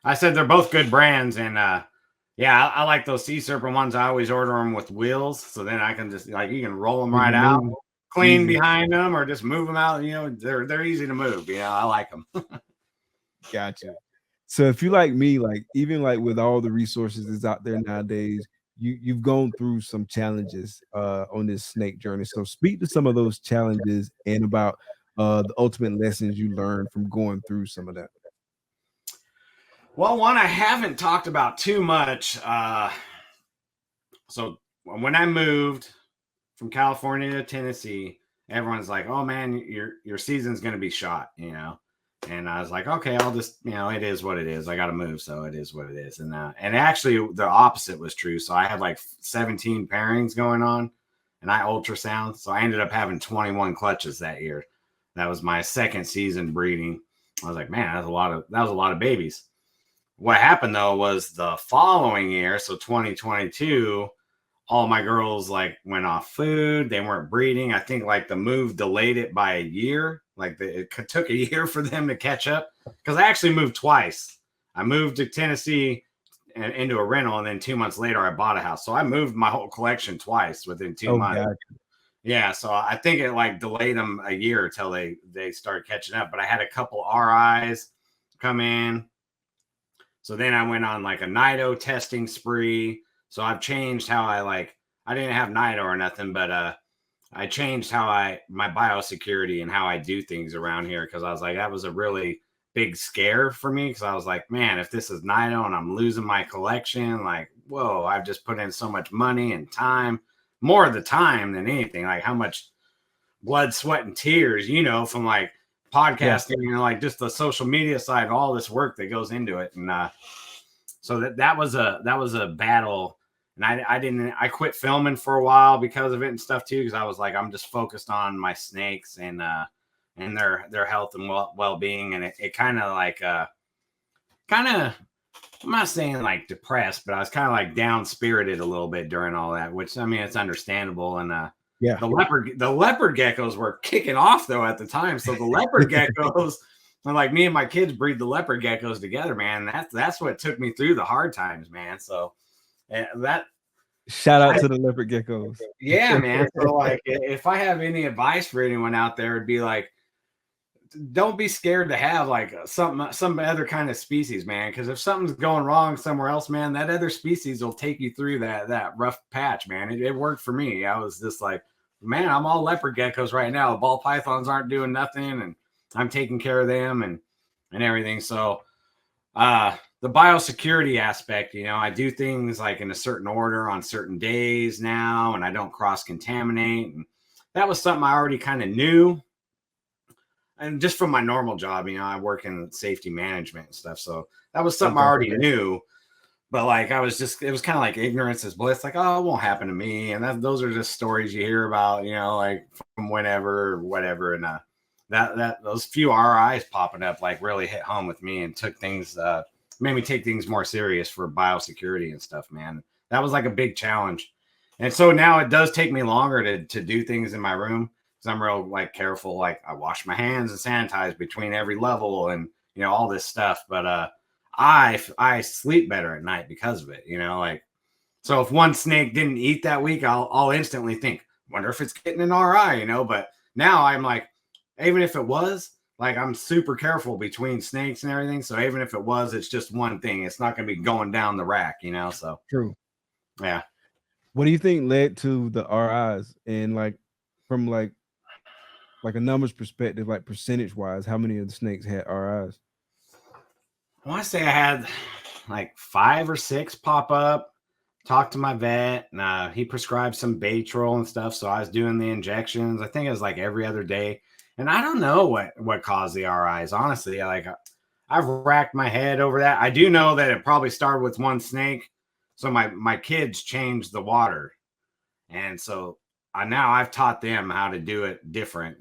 [SPEAKER 4] I said they're both good brands, and I like those sea serpent ones. I always order them with wheels, so then I can just like you can roll them right out, clean behind them, or just move them out. You know, they're easy to move. You know, I like them.
[SPEAKER 1] Gotcha. So if you like me, like even like with all the resources that's out there nowadays, you've gone through some challenges on this snake journey. So speak to some of those challenges and about the ultimate lessons you learned from going through some of that.
[SPEAKER 4] Well, one I haven't talked about too much. So when I moved from California to Tennessee, everyone's like, "Oh man, your season's going to be shot," you know. And I was like, okay, I'll just, it is what it is. I got to move. So it is what it is. And actually the opposite was true. So I had like 17 pairings going on and I ultrasound. So I ended up having 21 clutches that year. That was my second season breeding. I was like, man, that was a lot of babies. What happened though was the following year, so 2022, all my girls like went off food. They weren't breeding. I think like the move delayed it by a year. Like it took a year for them to catch up because I actually moved twice. I moved to Tennessee and into a rental, and then 2 months later I bought a house. So I moved my whole collection twice within 2 months.
[SPEAKER 1] God.
[SPEAKER 4] Yeah, so I think it like delayed them a year until they started catching up. But I had a couple RIs come in. So then I went on like a NITO testing spree. So I've changed how I didn't have NITO or nothing, but I changed my biosecurity and how I do things around here. Cause I was like, that was a really big scare for me. Cause I was like, man, if this is NITO and I'm losing my collection, like, whoa, I've just put in so much money and time, more of the time than anything. Like how much blood, sweat, and tears, from like podcasting and like just the social media side, all this work that goes into it. And so that was a battle. And I quit filming for a while because of it and stuff too. Cause I was like, I'm just focused on my snakes and their health and well-being. And it kind of like, I'm not saying like depressed, but I was kind of like down spirited a little bit during all that, which I mean, it's understandable. And, the leopard geckos were kicking off though at the time. So the leopard geckos, like me and my kids breed the leopard geckos together, man. That's what took me through the hard times, man. So
[SPEAKER 1] shout out to the leopard geckos.
[SPEAKER 4] Yeah, man. So like, if I have any advice for anyone out there, it'd be like, don't be scared to have like some other kind of species, man. Because if something's going wrong somewhere else, man, that other species will take you through that rough patch, man. It worked for me. I was just like, man, I'm all leopard geckos right now. The ball pythons aren't doing nothing, and I'm taking care of them and everything. So the biosecurity aspect, I do things like in a certain order on certain days now, and I don't cross contaminate. And that was something I already kind of knew. And just from my normal job, I work in safety management and stuff. So that was something I already knew. But like, it was kind of like ignorance is bliss. Like, oh, it won't happen to me. And those are just stories you hear about, like from whenever or whatever. And those few RIs popping up like really hit home with me and took things, made me take things more serious for biosecurity and stuff, man. That was like a big challenge. And so now it does take me longer to do things in my room. I'm real like careful. Like I wash my hands and sanitize between every level and, all this stuff. But I sleep better at night because of it, like, so if one snake didn't eat that week, I'll instantly think, wonder if it's getting an RI, but now I'm like, even if it was, like, I'm super careful between snakes and everything. So even if it was, it's just one thing. It's not going to be going down the rack, so.
[SPEAKER 1] True.
[SPEAKER 4] Yeah.
[SPEAKER 1] What do you think led to the RIs and like from like a numbers perspective, like percentage wise, how many of the snakes had RIs?
[SPEAKER 4] I want to say I had like 5 or 6 pop up, talked to my vet, and he prescribed some Baytril and stuff. So I was doing the injections. I think it was like every other day. And I don't know what caused the RIs. Honestly, I've racked my head over that. I do know that it probably started with one snake. So my kids changed the water. And so now I've taught them how to do it different,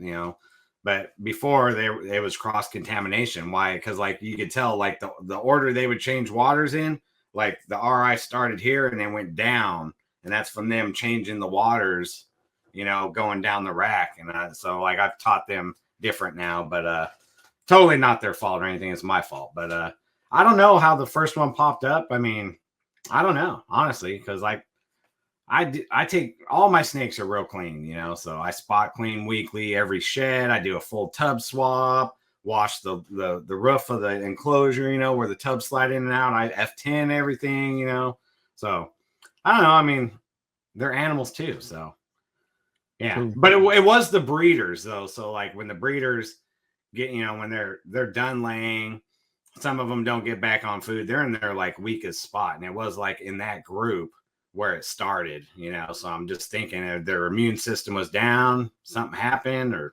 [SPEAKER 4] but before it was cross contamination. Why? Because like you could tell, like the order they would change waters in, like the RI started here and then went down, and that's from them changing the waters, going down the rack. And so like I've taught them different now, but totally not their fault or anything. It's my fault. But I don't know how the first one popped up. I mean, I don't know, honestly, because like I take all my snakes are real clean, so I spot clean weekly, every shed. I do a full tub swap, wash the roof of the enclosure, where the tubs slide in and out. I F10 everything, so I don't know. I mean, they're animals too. So yeah, True. But it was the breeders though. So like when the breeders get, when they're done laying, some of them don't get back on food. They're in their like weakest spot. And it was like in that group where it started, so I'm just thinking if their immune system was down, something happened, or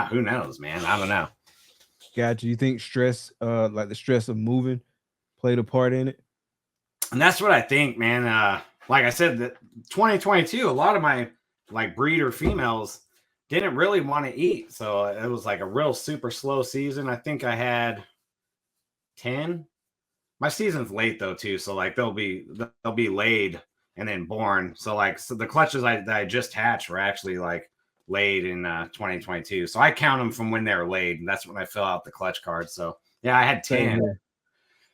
[SPEAKER 4] who knows, man. I don't know.
[SPEAKER 1] Gotcha. You think stress, like the stress of moving, played a part in it?
[SPEAKER 4] And that's what I think, man. Like I said, that 2022, a lot of my like breeder females didn't really want to eat, so it was like a real super slow season. I think I had 10. My season's late though too, so like they'll be laid and then born. So like the clutches that I just hatched were actually like laid in 2022. So I count them from when they're laid, and that's when I fill out the clutch card. So yeah, I had 10.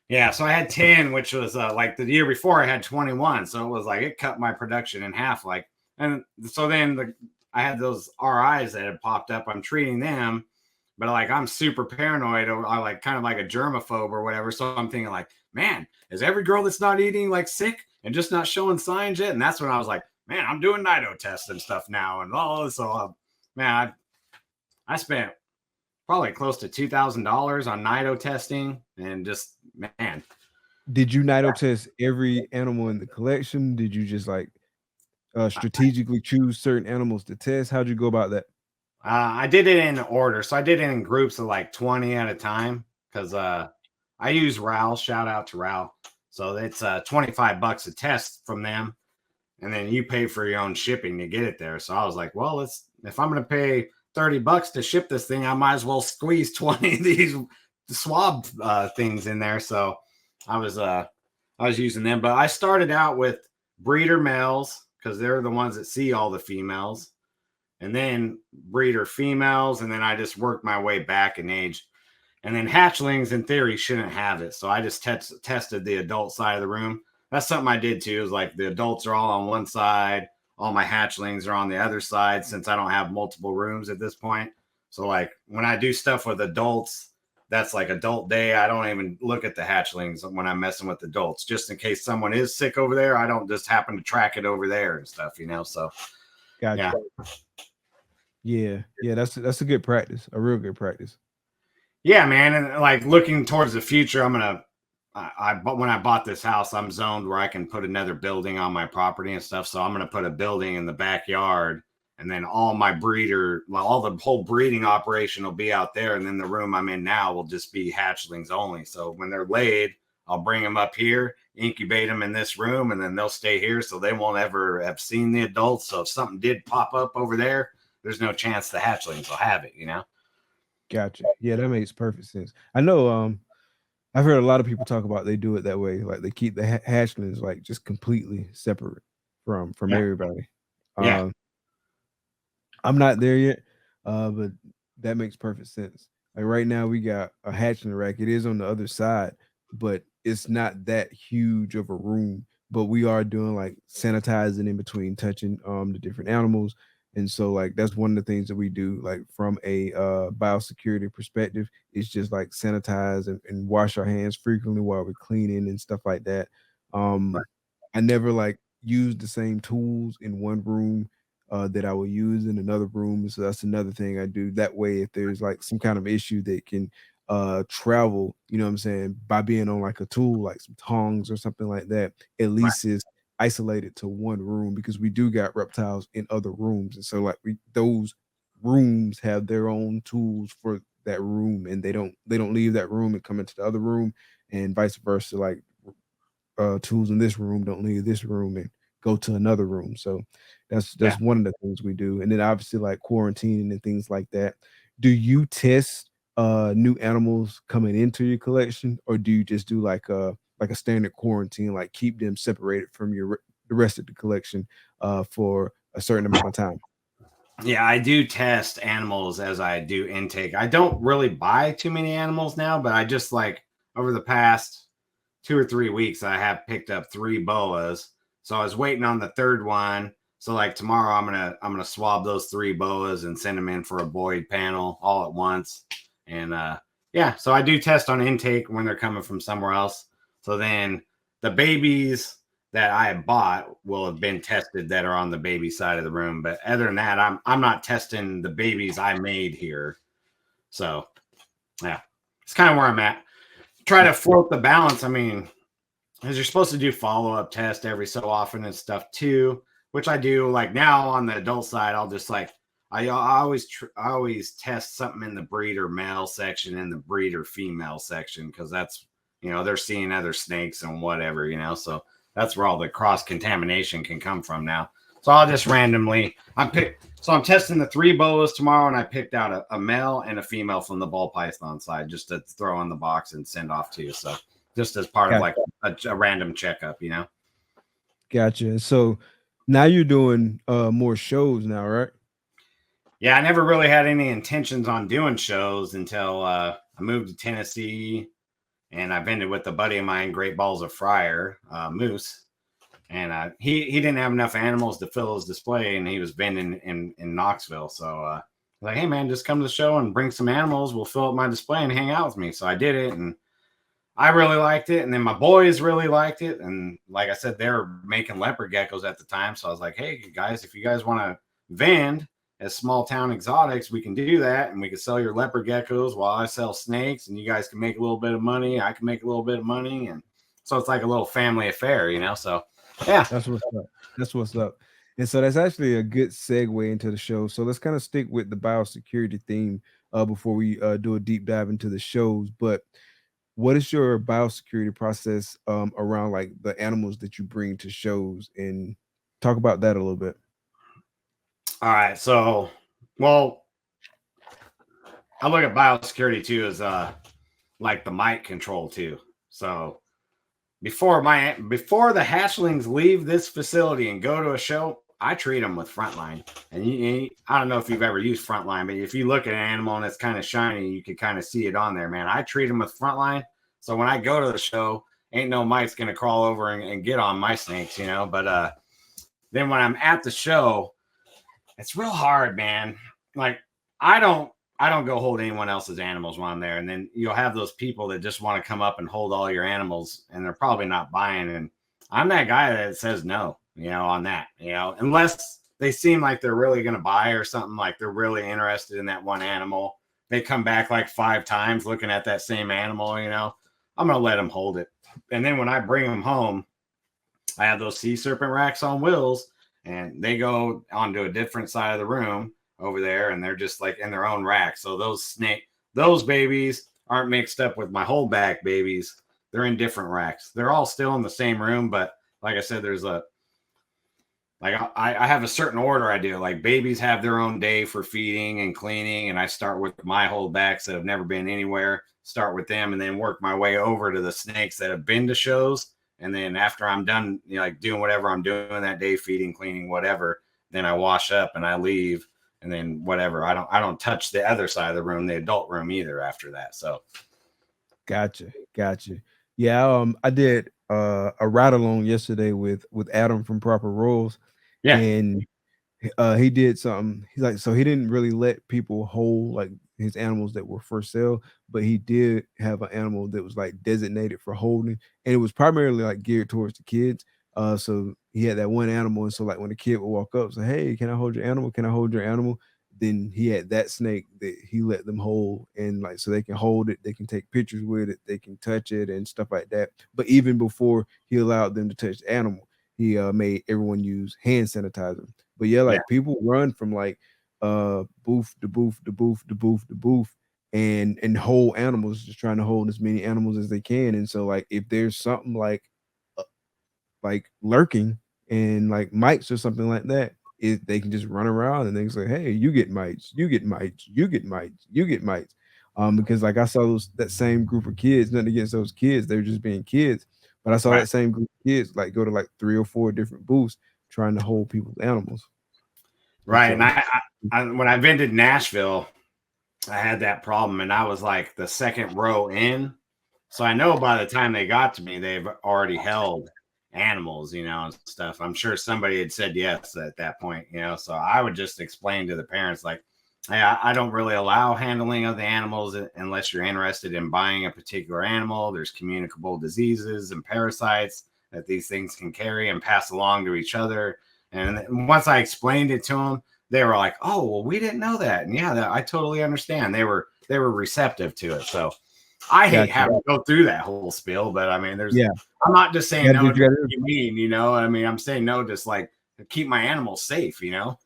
[SPEAKER 4] Yeah, so I had 10, which was like the year before I had 21. So it was like it cut my production in half. Like, and so then I had those RIs that had popped up. I'm treating them, but like I'm super paranoid, or I like kind of like a germaphobe or whatever. So I'm thinking like, man, is every girl that's not eating like sick and just not showing signs yet? And that's when I was like, man, I'm doing nido tests and stuff now, and all. So man, I spent probably close to $2,000 on nido testing, and just man.
[SPEAKER 1] Did you nido test every animal in the collection? Did you just like strategically choose certain animals to test? How'd you go about that?
[SPEAKER 4] I did it in order, so I did it in groups of like 20 at a time because I use RAL. Shout out to RAL. So it's $25 a test from them, and then you pay for your own shipping to get it there. So I was like, well, if I'm going to pay $30 to ship this thing, I might as well squeeze 20 of these swab things in there. So I was using them, but I started out with breeder males because they're the ones that see all the females, and then breeder females, and then I just worked my way back in age. And then hatchlings, in theory, shouldn't have it. So I just tested the adult side of the room. That's something I did too, is like the adults are all on one side, all my hatchlings are on the other side, since I don't have multiple rooms at this point. So like when I do stuff with adults, that's like adult day. I don't even look at the hatchlings when I'm messing with adults, just in case someone is sick over there. I don't just happen to track it over there and stuff, So
[SPEAKER 1] Gotcha. Yeah. That's a good practice, a real good practice.
[SPEAKER 4] Yeah, man. And like looking towards the future, when I bought this house, I'm zoned where I can put another building on my property and stuff. So I'm going to put a building in the backyard, and then all the whole breeding operation will be out there. And then the room I'm in now will just be hatchlings only. So when they're laid, I'll bring them up here, incubate them in this room, and then they'll stay here. So they won't ever have seen the adults. So if something did pop up over there, there's no chance the hatchlings will have it,
[SPEAKER 1] Gotcha. Yeah, that makes perfect sense. I know I've heard a lot of people talk about they do it that way, like they keep the hatchlings like just completely separate from
[SPEAKER 4] Yeah.
[SPEAKER 1] everybody.
[SPEAKER 4] Yeah.
[SPEAKER 1] I'm not there yet, but that makes perfect sense. Like right now, we got a hatchling rack. It is on the other side, but it's not that huge of a room. But we are doing like sanitizing in between touching the different animals. And so like that's one of the things that we do, like from a biosecurity perspective, is just like sanitize and wash our hands frequently while we're cleaning and stuff like that.
[SPEAKER 4] Right.
[SPEAKER 1] I never like use the same tools in one room that I will use in another room. So that's another thing I do. That way, if there's like some kind of issue that can travel, you know what I'm saying, by being on like a tool, like some tongs or something like that, at least is isolated to one room, because we do got reptiles in other rooms. And so like those rooms have their own tools for that room, and they don't leave that room and come into the other room, and vice versa. Like tools in this room don't leave this room and go to another room. So that's one of the things we do. And then obviously like quarantining and things like that. Do you test new animals coming into your collection, or do you just do like a standard quarantine, like keep them separated from the rest of the collection for a certain amount of time?
[SPEAKER 4] Yeah, I do test animals as I do intake. I don't really buy too many animals now, but I just like over the past 2 or 3 weeks, I have picked up 3 boas. So I was waiting on the third one. So like tomorrow, I'm gonna swab those 3 boas and send them in for a Boyd panel all at once. And yeah, so I do test on intake when they're coming from somewhere else. So then the babies that I have bought will have been tested that are on the baby side of the room. But other than that, I'm not testing the babies I made here. So yeah, it's kind of where I'm at. Try to float the balance. I mean, because you're supposed to do follow-up tests every so often and stuff too, which I do. Like now on the adult side, I'll just like I always test something in the breeder male section and the breeder female section, because that's, they're seeing other snakes and whatever, so that's where all the cross contamination can come from now. So I'll just randomly, I'm testing the 3 boas tomorrow, and I picked out a male and a female from the ball python side just to throw in the box and send off to you. So just as part of like a random checkup,
[SPEAKER 1] Gotcha. So now you're doing more shows now, right?
[SPEAKER 4] Yeah, I never really had any intentions on doing shows until I moved to Tennessee, and I vended with a buddy of mine, Great Balls of Fryer, Moose. And he didn't have enough animals to fill his display, and he was vending in Knoxville. So I was like, hey, man, just come to the show and bring some animals. We'll fill up my display and hang out with me. So I did it, and I really liked it. And then my boys really liked it. And like I said, they were making leopard geckos at the time. So I was like, hey, guys, if you guys want to vend as small town exotics, we can do that, and we can sell your leopard geckos while I sell snakes, and you guys can make a little bit of money. I can make a little bit of money. And so it's like a little family affair, so yeah,
[SPEAKER 1] that's what's up. And so that's actually a good segue into the show. So let's kind of stick with the biosecurity theme before we do a deep dive into the shows. But what is your biosecurity process around like the animals that you bring to shows, and talk about that a little bit?
[SPEAKER 4] All right. So, well, I look at biosecurity too as like the mite control too. So before the hatchlings leave this facility and go to a show, I treat them with Frontline. And I don't know if you've ever used Frontline, but if you look at an animal and it's kind of shiny, you can kind of see it on there, man. I treat them with Frontline. So when I go to the show, ain't no mite's going to crawl over and get on my snakes, But then when I'm at the show, it's real hard, man. Like I don't go hold anyone else's animals while I'm there. And then you'll have those people that just want to come up and hold all your animals, and they're probably not buying. And I'm that guy that says no, on that, unless they seem like they're really going to buy or something, like they're really interested in that one animal. They come back like 5 times looking at that same animal, I'm going to let them hold it. And then when I bring them home, I have those sea serpent racks on wheels, and they go onto a different side of the room over there, and they're just like in their own rack. So those babies aren't mixed up with my holdback babies. They're in different racks. They're all still in the same room, but like I said, there's I have a certain order I do. Like babies have their own day for feeding and cleaning, and I start with my holdbacks that have never been anywhere, start with them, and then work my way over to the snakes that have been to shows. And then after I'm done, like doing whatever I'm doing that day, feeding, cleaning, whatever, then I wash up and I leave. And then whatever, I don't touch the other side of the room, the adult room either after that. So
[SPEAKER 1] Gotcha. Yeah, I did a ride along yesterday with Adam from Proper Rules.
[SPEAKER 4] Yeah.
[SPEAKER 1] And he did something. He's like, so he didn't really let people hold like his animals that were for sale, but he did have an animal that was like designated for holding, and it was primarily like geared towards the kids. So he had that one animal, and so like when the kid would walk up, say, "Hey, can I hold your animal? Can I hold your animal?" Then he had that snake that he let them hold, and like so they can hold it, they can take pictures with it, they can touch it and stuff like that. But even before he allowed them to touch the animal, he made everyone use hand sanitizer. But yeah, like people run from like booth to booth to booth to booth to booth and hold animals, just trying to hold as many animals as they can. And so like if there's something like lurking and like mites or something like that, they can just run around and they can say, "Hey, you get mites, you get mites, you get mites, you get mites." Because like I saw that same group of kids, nothing against those kids, they're just being kids. But I saw that same group of kids like go to like 3 or 4 different booths trying to hold people's animals.
[SPEAKER 4] Right. And I when I vended Nashville, I had that problem, and I was like the second row in. So I know by the time they got to me, they've already held animals, and stuff. I'm sure somebody had said yes at that point, so I would just explain to the parents, like, hey, I don't really allow handling of the animals unless you're interested in buying a particular animal. There's communicable diseases and parasites that these things can carry and pass along to each other. And once I explained it to them, they were like, "Oh, well, we didn't know that." And yeah, I totally understand. They were receptive to it. So I hate having to go through that whole spiel, but I mean, I'm not just saying no to what you mean, I mean, I'm saying no, just like keep my animals safe, you know.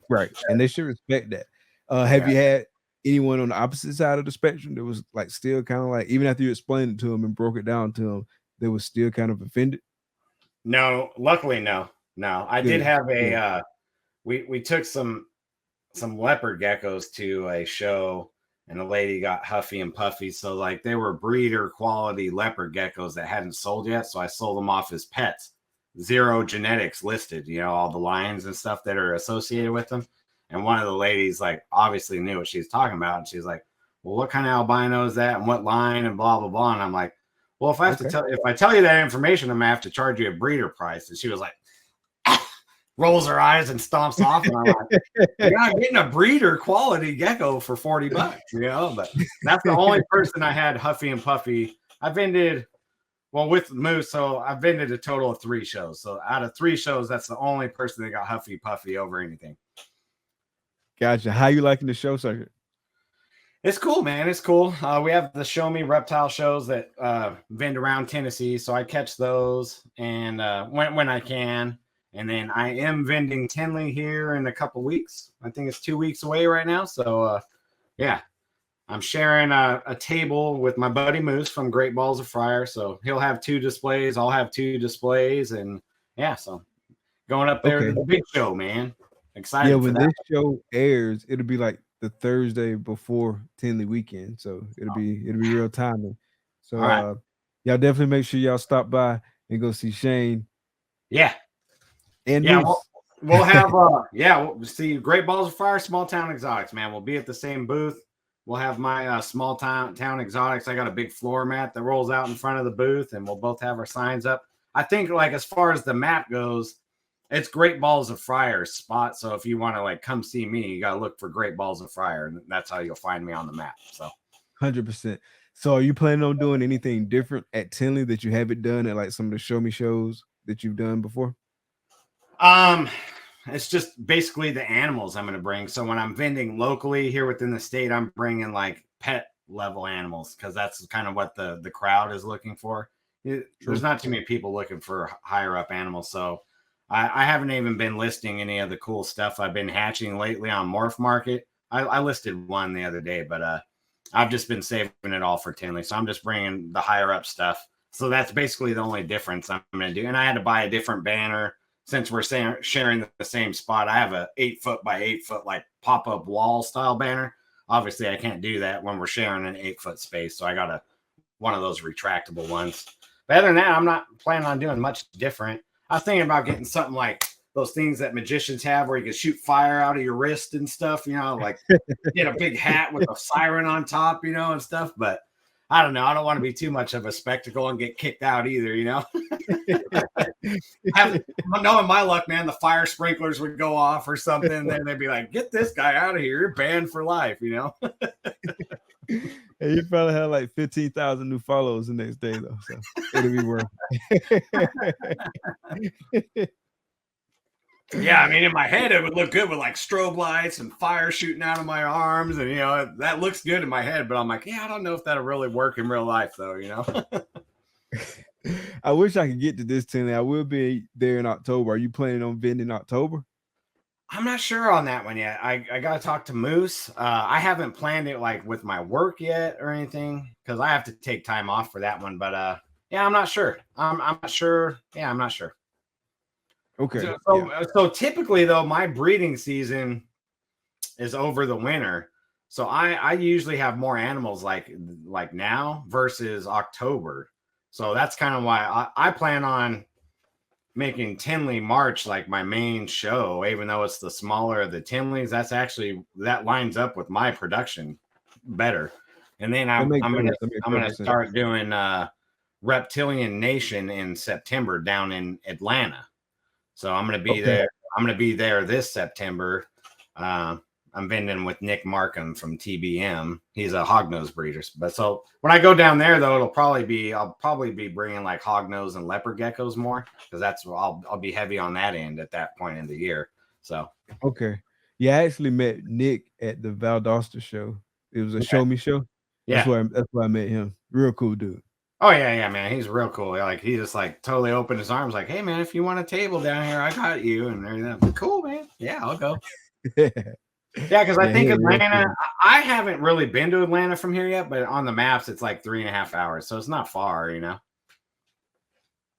[SPEAKER 1] Right. And they should respect that. Have you had anyone on the opposite side of the spectrum that was like still kind of like, even after you explained it to them and broke it down to them, they were still kind of offended?
[SPEAKER 4] No, luckily, no. I did
[SPEAKER 1] Good.
[SPEAKER 4] have
[SPEAKER 1] Good.
[SPEAKER 4] a we took some leopard geckos to a show, and the lady got huffy and puffy. So like they were breeder quality leopard geckos that hadn't sold yet. So I sold them off as pets. 0 genetics listed, you know, all the lines and stuff that are associated with them. And one of the ladies like obviously knew what she was talking about. And she's like, well, what kind of albino is that? And what line and blah, blah, blah. And I'm like, well, if I have to tell, if I tell you that information, I'm gonna have to charge you a breeder price. And she was like, rolls her eyes and stomps off. And I'm like, you're not getting a breeder quality gecko for $40, you know. But that's the only person I had huffy and puffy. I vended, well, with Moose, so I vended a total of 3 shows. So out of 3 shows, that's the only person that got huffy puffy over anything.
[SPEAKER 1] Gotcha. How you liking the show circuit?
[SPEAKER 4] It's cool, man. It's cool. We have the Show Me Reptile shows that vend around Tennessee, so I catch those and when I can. And then I am vending Tinley here in a couple weeks. I think it's 2 weeks away right now. So yeah, I'm sharing a table with my buddy Moose from Great Balls of Fire. So he'll have 2 displays. I'll have 2 displays, and yeah, so going up there to the big show, man. Excited.
[SPEAKER 1] Yeah, when this show airs, it'll be like the Thursday before Tinley weekend, so it'll be real timing. So y'all definitely make sure y'all stop by and go see Shane.
[SPEAKER 4] Yeah,
[SPEAKER 1] and
[SPEAKER 4] yeah,
[SPEAKER 1] Moose.
[SPEAKER 4] we'll have we'll see Great Balls of Fire, Small Town Exotics, man. We'll be at the same booth. We'll have my Small Town Exotics. I got a big floor mat that rolls out in front of the booth, and we'll both have our signs up. I think like as far as the map goes, it's Great Balls of Fire spot. So if you want to like come see me, you got to look for Great Balls of Fire, and that's how you'll find me on the map. So
[SPEAKER 1] 100%. So are you planning on doing anything different at Tinley that you haven't done at like some of the Show Me shows that you've done before?
[SPEAKER 4] It's just basically the animals I'm going to bring. So when I'm vending locally here within the state, I'm bringing like pet level animals because that's kind of what the crowd is looking for. There's not too many people looking for higher up animals. So I haven't even been listing any of the cool stuff I've been hatching lately on Morph Market. I listed one the other day, but I've just been saving it all for Tinley. So I'm just bringing the higher up stuff. So that's basically the only difference I'm going to do. And I had to buy a different banner since we're sharing the same spot. I have a 8-foot by 8-foot like pop-up wall style banner. Obviously, I can't do that when we're sharing an 8-foot space. So I got one of those retractable ones. But other than that, I'm not planning on doing much different. I was thinking about getting something like those things that magicians have where you can shoot fire out of your wrist and stuff, you know, like get a big hat with a siren on top, you know, and stuff. But I don't know. I don't want to be too much of a spectacle and get kicked out either, you know. Knowing my luck, man, the fire sprinklers would go off or something. And then they'd be like, get this guy out of here. You're banned for life, you know.
[SPEAKER 1] And you probably have like 15,000 new followers the next day, though. So it'll be worth it.
[SPEAKER 4] Yeah, I mean, in my head, it would look good with like strobe lights and fire shooting out of my arms. And, you know, that looks good in my head. But I'm like, yeah, I don't know if that'll really work in real life, though, you know.
[SPEAKER 1] I wish I could get to this Tinley. I will be there in October. Are you planning on vending in October?
[SPEAKER 4] I'm not sure on that one yet. I got to talk to Moose. I haven't planned it like with my work yet or anything because I have to take time off for that one. But yeah, I'm not sure. I'm not sure. Yeah, I'm not sure.
[SPEAKER 1] Okay.
[SPEAKER 4] So typically though, my breeding season is over the winter. So I usually have more animals like now versus October. So that's kind of why I plan on making Tinley March like my main show, even though it's the smaller of the Tinleys. That lines up with my production better. And then I'm gonna start doing Reptilian Nation in September down in Atlanta. So I'm gonna be there. I'm gonna be there this September. I'm vending with Nick Markham from TBM. He's a hognose breeder. But so when I go down there, though, I'll probably be bringing like hognose and leopard geckos more because that's I'll be heavy on that end at that point in the year. So
[SPEAKER 1] yeah, I actually met Nick at the Valdosta show. It was a Show Me show.
[SPEAKER 4] Yeah,
[SPEAKER 1] that's where I met him. Real cool dude.
[SPEAKER 4] Oh yeah, man. He's real cool. Like he just like totally opened his arms, like, hey man, if you want a table down here, I got you. And everything. I'm like, cool, man. Yeah, I'll go.
[SPEAKER 1] Yeah,
[SPEAKER 4] Yeah, because I think
[SPEAKER 1] he a real
[SPEAKER 4] Atlanta,
[SPEAKER 1] cool.
[SPEAKER 4] I haven't really been to Atlanta from here yet, but on the maps it's like 3.5 hours, so it's not far, you know.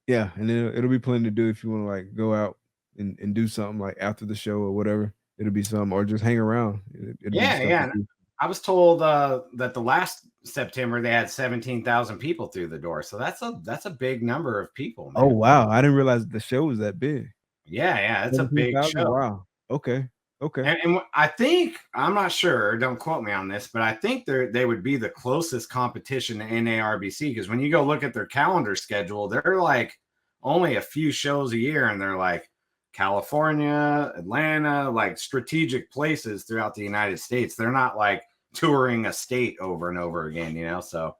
[SPEAKER 1] Yeah, and then it'll be plenty to do if you want to like go out and do something like after the show or whatever. It'll be some or just hang around. It'll be
[SPEAKER 4] Yeah,
[SPEAKER 1] stuff
[SPEAKER 4] yeah.
[SPEAKER 1] to
[SPEAKER 4] And
[SPEAKER 1] do.
[SPEAKER 4] I was told that the last September they had 17,000 people through the door, so that's a big number of people,
[SPEAKER 1] Oh
[SPEAKER 4] man.
[SPEAKER 1] wow, I didn't realize the show was that big.
[SPEAKER 4] Yeah, it's a big
[SPEAKER 1] 17,000.
[SPEAKER 4] show.
[SPEAKER 1] Wow. Okay. Okay.
[SPEAKER 4] And I think I'm not sure. Don't quote me on this, but I think they would be the closest competition to NARBC because when you go look at their calendar schedule, they're like only a few shows a year, and they're like California, Atlanta, like strategic places throughout the United States. They're not like touring a state over and over again, you know. So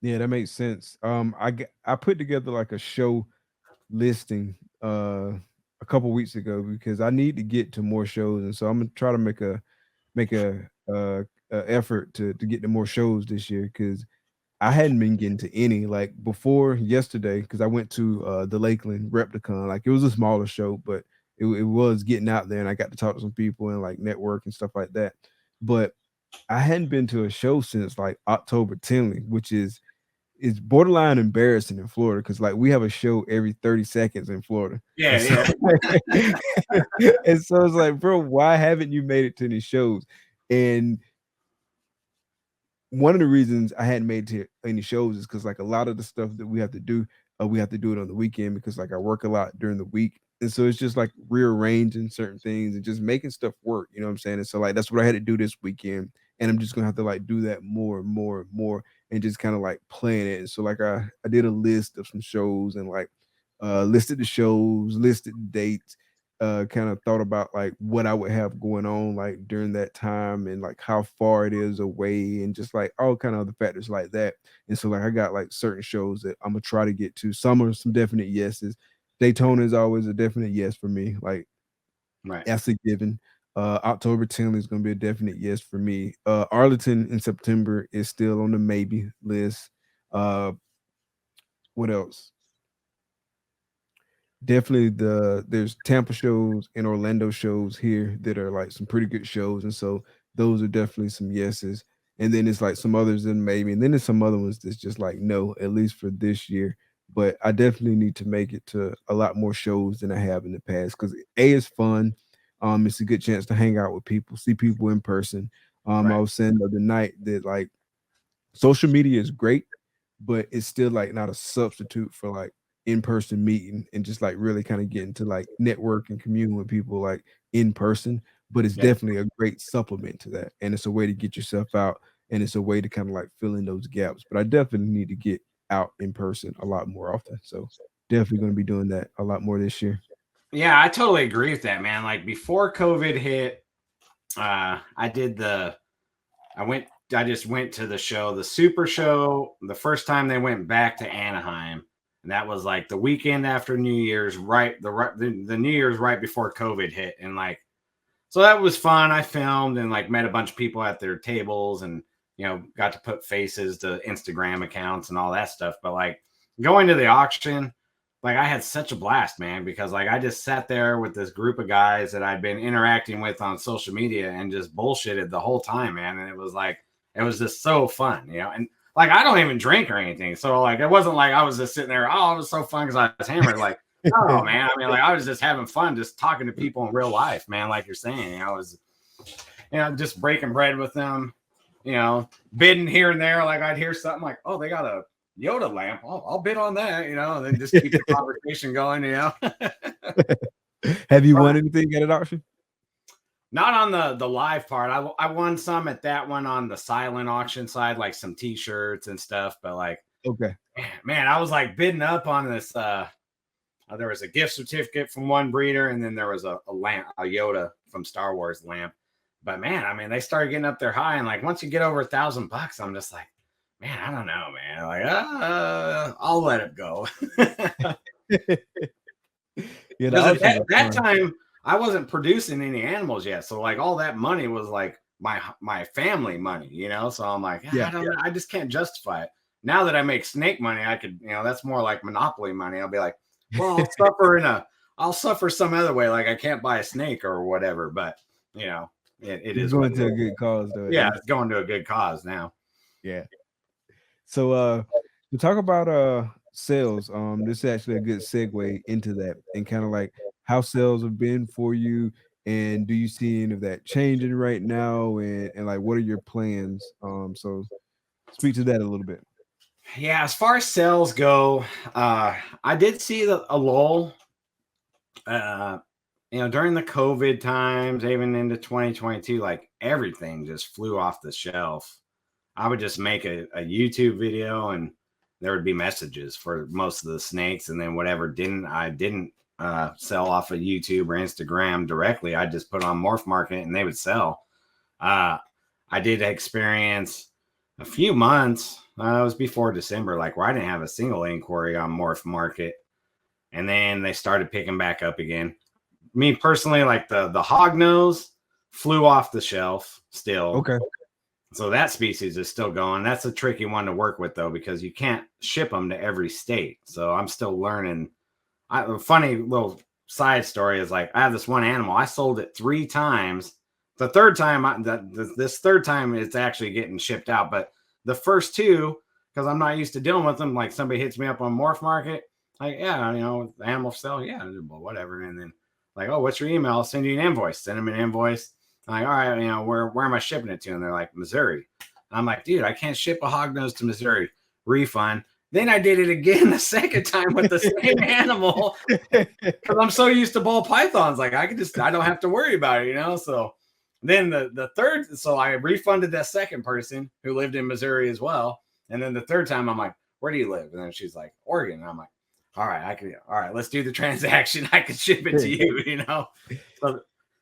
[SPEAKER 1] Yeah, that makes sense. I put together like a show listing a couple weeks ago because I need to get to more shows, and so I'm gonna try to make a effort to get to more shows this year because I hadn't been getting to any like before yesterday because I went to the Lakeland Repticon. Like it was a smaller show, but it was getting out there, and I got to talk to some people and like network and stuff like that. But I hadn't been to a show since like October 10th, which is borderline embarrassing in Florida because like we have a show every 30 seconds in Florida. And so, and so it's like, bro, why haven't you made it to any shows? And one of the reasons I hadn't made it to any shows is because like a lot of the stuff that we have to do it on the weekend because like I work a lot during the week. And so it's just like rearranging certain things and just making stuff work. You know what I'm saying? And so like that's what I had to do this weekend. And I'm just gonna have to like do that more and more and more and just kind of like plan it. And so like I did a list of some shows and like listed the shows, listed the dates, kind of thought about like what I would have going on like during that time and like how far it is away and just like all kind of other factors like that. And so like I got like certain shows that I'm gonna try to get to. Some are some definite yeses. Daytona is always a definite yes for me. Like
[SPEAKER 4] right.
[SPEAKER 1] that's a given. October 10th is gonna be a definite yes for me. Arlington in September is still on the maybe list. What else? Definitely there's Tampa shows and Orlando shows here that are like some pretty good shows, and so those are definitely some yeses. And then it's like some others that maybe, and then there's some other ones that's just like no, at least for this year. But I definitely need to make it to a lot more shows than I have in the past because A is fun. It's a good chance to hang out with people, see people in person. I
[SPEAKER 4] Right.
[SPEAKER 1] was saying the other night that like social media is great, but it's still like not a substitute for like in-person meeting and just like really kind of getting to like network and commune with people like in person. But it's
[SPEAKER 4] Yeah.
[SPEAKER 1] definitely a great supplement to that. And it's a way to get yourself out and it's a way to kind of like fill in those gaps. But I definitely need to get out in person a lot more often. So definitely going to be doing that a lot more this year.
[SPEAKER 4] Yeah, I totally agree with that, man. Like before COVID hit, I just went to the show, the Super Show, the first time they went back to Anaheim. And that was like the weekend after New Year's, the New Year's right before COVID hit. And like, so that was fun. I filmed and like met a bunch of people at their tables and, you know, got to put faces to Instagram accounts and all that stuff. But like going to the auction, like I had such a blast, man, because like I just sat there with this group of guys that I'd been interacting with on social media and just bullshitted the whole time, man. And it was just so fun, you know. And like I don't even drink or anything, so like it wasn't like I was just sitting there. Oh, it was so fun because I was hammered. Like, oh man, I mean, like I was just having fun, just talking to people in real life, man. Like you're saying, you know, I was, you know, just breaking bread with them, you know, bidding here and there. Like I'd hear something like, oh, they got a Yoda lamp. I'll bid on that, you know, and then just keep the conversation going, you know.
[SPEAKER 1] Have you won anything at an auction?
[SPEAKER 4] Not on the live part. I won some at that one on the silent auction side, like some t-shirts and stuff. But like,
[SPEAKER 1] Okay.
[SPEAKER 4] man, I was like bidding up on this. There was a gift certificate from one breeder, and then there was a lamp, a Yoda from Star Wars lamp. But man, I mean, they started getting up there high, and like once you get over $1,000, I'm just like, man, I don't know, man. Like, I'll let it go.
[SPEAKER 1] Yeah,
[SPEAKER 4] Because at that time, I wasn't producing any animals yet, so like all that money was like my family money, you know. So I'm like, I don't know, I just can't justify it. now that I make snake money, I could, that's more like monopoly money. I'll be like, well, I'll suffer some other way. Like I can't buy a snake or whatever, but it
[SPEAKER 1] It's
[SPEAKER 4] is
[SPEAKER 1] going to a good cause though.
[SPEAKER 4] yeah, it's going to a good cause now.
[SPEAKER 1] Yeah. So we talk about sales. This is actually a good segue into that and kind of like how sales have been for you, and do you see any of that changing right now, and like what are your plans? So speak to that a little bit.
[SPEAKER 4] Yeah, as far as sales go, I did see a lull. During the COVID times, even into 2022, like everything just flew off the shelf. I would just make a YouTube video and there would be messages for most of the snakes. And then whatever I didn't sell off of YouTube or Instagram directly, I just put on Morph Market and they would sell. I did experience a few months, it was before December, like where I didn't have a single inquiry on Morph Market. And then they started picking back up again. Me personally, like the hog nose flew off the shelf still.
[SPEAKER 1] Okay.
[SPEAKER 4] So that species is still going. That's a tricky one to work with though, because you can't ship them to every state. So I'm still learning. A funny little side story is like, I have this one animal. I sold it 3 times. The third time, this third time it's actually getting shipped out. But the first 2, because I'm not used to dealing with them, like somebody hits me up on Morph Market, like, yeah, animal for sale, yeah, whatever. And then like, oh, what's your email? I'll send you an invoice. Send them an invoice. I'm like, all right, where am I shipping it to? And they're like, Missouri. I'm like, dude, I can't ship a hognose to Missouri. Refund. Then I did it again the second time with the same animal because I'm so used to ball pythons. Like I don't have to worry about it, So then the third, so I refunded that second person who lived in Missouri as well. And then the third time I'm like, where do you live? And then she's like, Oregon. And I'm like, all right, let's do the transaction. I can ship it to you, So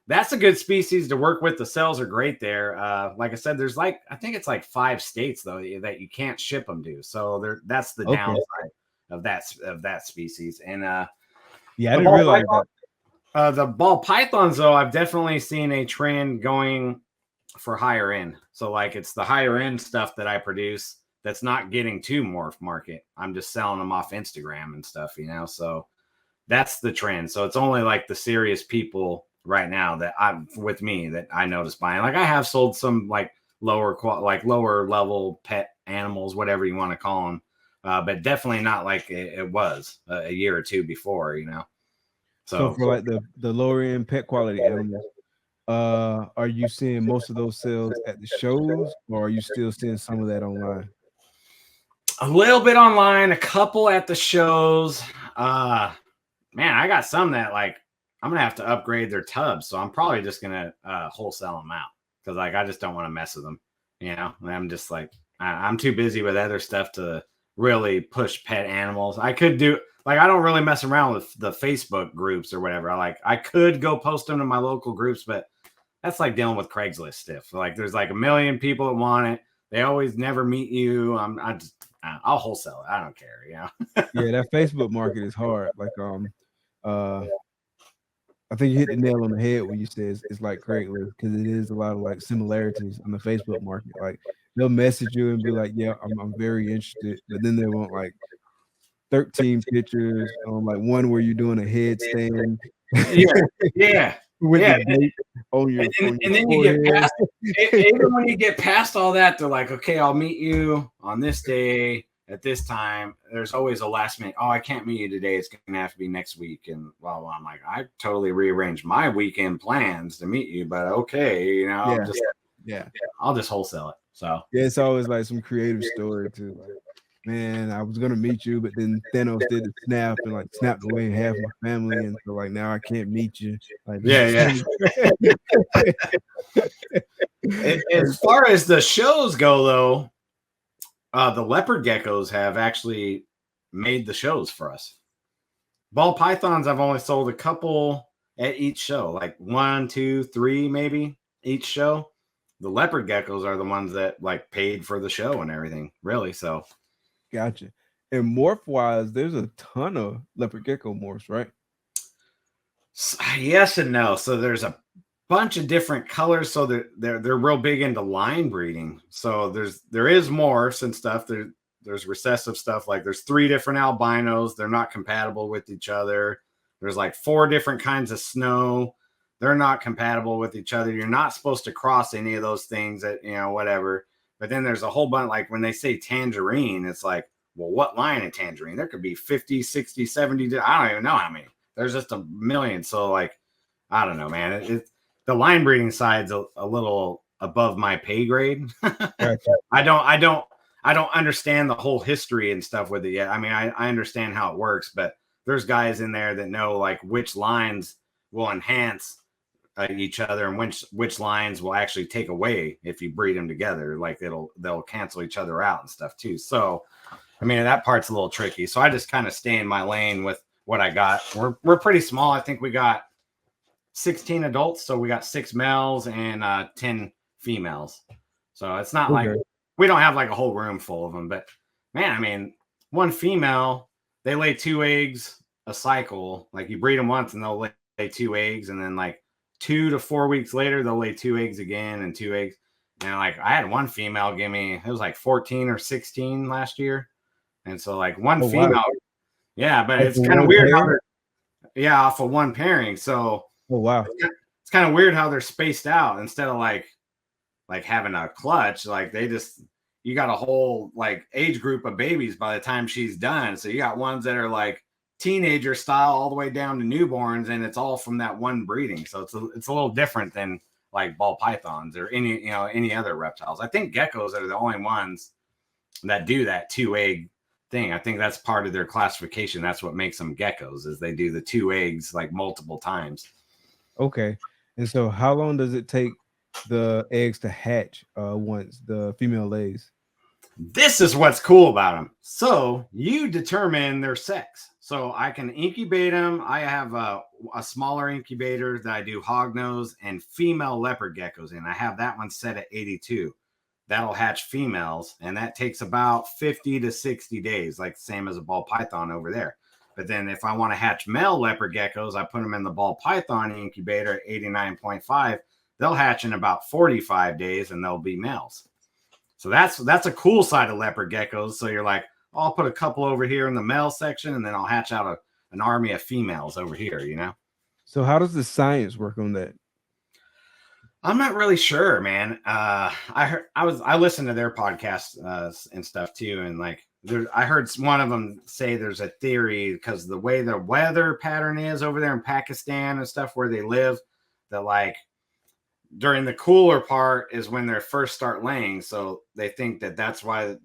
[SPEAKER 4] that's a good species to work with. The sales are great there. Like I said, there's I think it's like 5 states though that you can't ship them to. So that's the downside of that species. And
[SPEAKER 1] yeah, I didn't realize
[SPEAKER 4] that. The ball pythons though, I've definitely seen a trend going for higher end. So like it's the higher end stuff that I produce that's not getting to Morph Market. I'm just selling them off Instagram and stuff, So that's the trend. So it's only like the serious people right now that I noticed buying. Like I have sold some like lower level pet animals, whatever you want to call them, but definitely not like it was a year or 2 before,
[SPEAKER 1] So for like the lower end pet quality animals, are you seeing most of those sales at the shows, or are you still seeing some of that online?
[SPEAKER 4] A little bit online, a couple at the shows. Man, I got some that like I'm gonna have to upgrade their tubs, so I'm probably just gonna wholesale them out because like I just don't want to mess with them. I'm just like I'm too busy with other stuff to really push pet animals. I could do like I don't really mess around with the Facebook groups or whatever. I could go post them to my local groups, but that's like dealing with Craigslist stuff. Like there's like a million people that want it. They always never meet you. I'll wholesale it. I don't care.
[SPEAKER 1] Yeah, that Facebook market is hard. Like I think you hit the nail on the head when you said it's like Craigslist, because it is a lot of like similarities on the Facebook market. Like they'll message you and be like, yeah, I'm very interested, but then they want like 13 pictures, like one where you're doing a headstand.
[SPEAKER 4] Yeah.
[SPEAKER 1] With the on your,
[SPEAKER 4] and then you get past even when you get past all that, they're like, okay, I'll meet you on this day at this time. There's always a last minute, oh, I can't meet you today, it's gonna have to be next week, and blah blah. I'm like, I totally rearranged my weekend plans to meet you, but okay, I'll just wholesale it. So
[SPEAKER 1] yeah, it's always like some creative story too. Like, man, I was gonna meet you, but then Thanos did the snap and like snapped away half my family, and so like now I can't meet you. Like,
[SPEAKER 4] As far as the shows go, though, the leopard geckos have actually made the shows for us. Ball pythons, I've only sold a couple at each show, like 1, 2, 3, maybe each show. The leopard geckos are the ones that like paid for the show and everything, really. So.
[SPEAKER 1] Gotcha. And morph wise, there's a ton of leopard gecko morphs, right?
[SPEAKER 4] Yes and no. So there's a bunch of different colors. So they're real big into line breeding. So there is morphs and stuff. there's recessive stuff. Like there's 3 different albinos. They're not compatible with each other. There's like 4 different kinds of snow. They're not compatible with each other. You're not supposed to cross any of those things that, whatever. But then there's a whole bunch, like when they say tangerine, it's like, well, what line of tangerine? There could be 50, 60, 70. I don't even know how many. There's just a million. So like, I don't know, man. The line breeding side's a little above my pay grade.
[SPEAKER 1] Gotcha.
[SPEAKER 4] I don't understand the whole history and stuff with it yet. I mean, I understand how it works, but there's guys in there that know like which lines will enhance each other and which lines will actually take away if you breed them together. Like they'll cancel each other out and stuff too. So, I mean, that part's a little tricky. So I just kind of stay in my lane with what I got. We're pretty small. I think we got 16 adults, so we got 6 males and 10 females. So it's not like we don't have like a whole room full of them, but man, I mean, one female, they lay 2 eggs a cycle. Like you breed them once and they'll lay 2 eggs, and then like 2 to 4 weeks later they'll lay 2 eggs again and 2 eggs. And like I had one female give me, it was like 14 or 16 last year. And so like one female, wow. Yeah, but it's kind of weird how they're, off of one pairing. So
[SPEAKER 1] wow,
[SPEAKER 4] it's kind of weird how they're spaced out instead of like having a clutch. Like you got a whole like age group of babies by the time she's done. So you got ones that are like teenager style all the way down to newborns, and it's all from that one breeding. So it's a little different than like ball pythons or any other reptiles. I think geckos are the only ones that do that 2 egg thing. I think that's part of their classification. That's what makes them geckos, is they do the 2 eggs like multiple times.
[SPEAKER 1] Okay. And so how long does it take the eggs to hatch once the female lays?
[SPEAKER 4] This is what's cool about them. So you determine their sex. So I can incubate them. I have a smaller incubator that I do hognose and female leopard geckos in. I have that one set at 82. That'll hatch females, and that takes about 50 to 60 days, like the same as a ball python over there. But then if I want to hatch male leopard geckos, I put them in the ball python incubator at 89.5. They'll hatch in about 45 days, and they'll be males. So that's a cool side of leopard geckos. So you're like, oh, I'll put a couple over here in the male section, and then I'll hatch out an army of females over here,
[SPEAKER 1] So how does the science work on that?
[SPEAKER 4] I'm not really sure, man. I listened to their podcast and stuff too, and like I heard one of them say there's a theory because the way the weather pattern is over there in Pakistan and stuff where they live, that like during the cooler part is when they first start laying. So they think that's why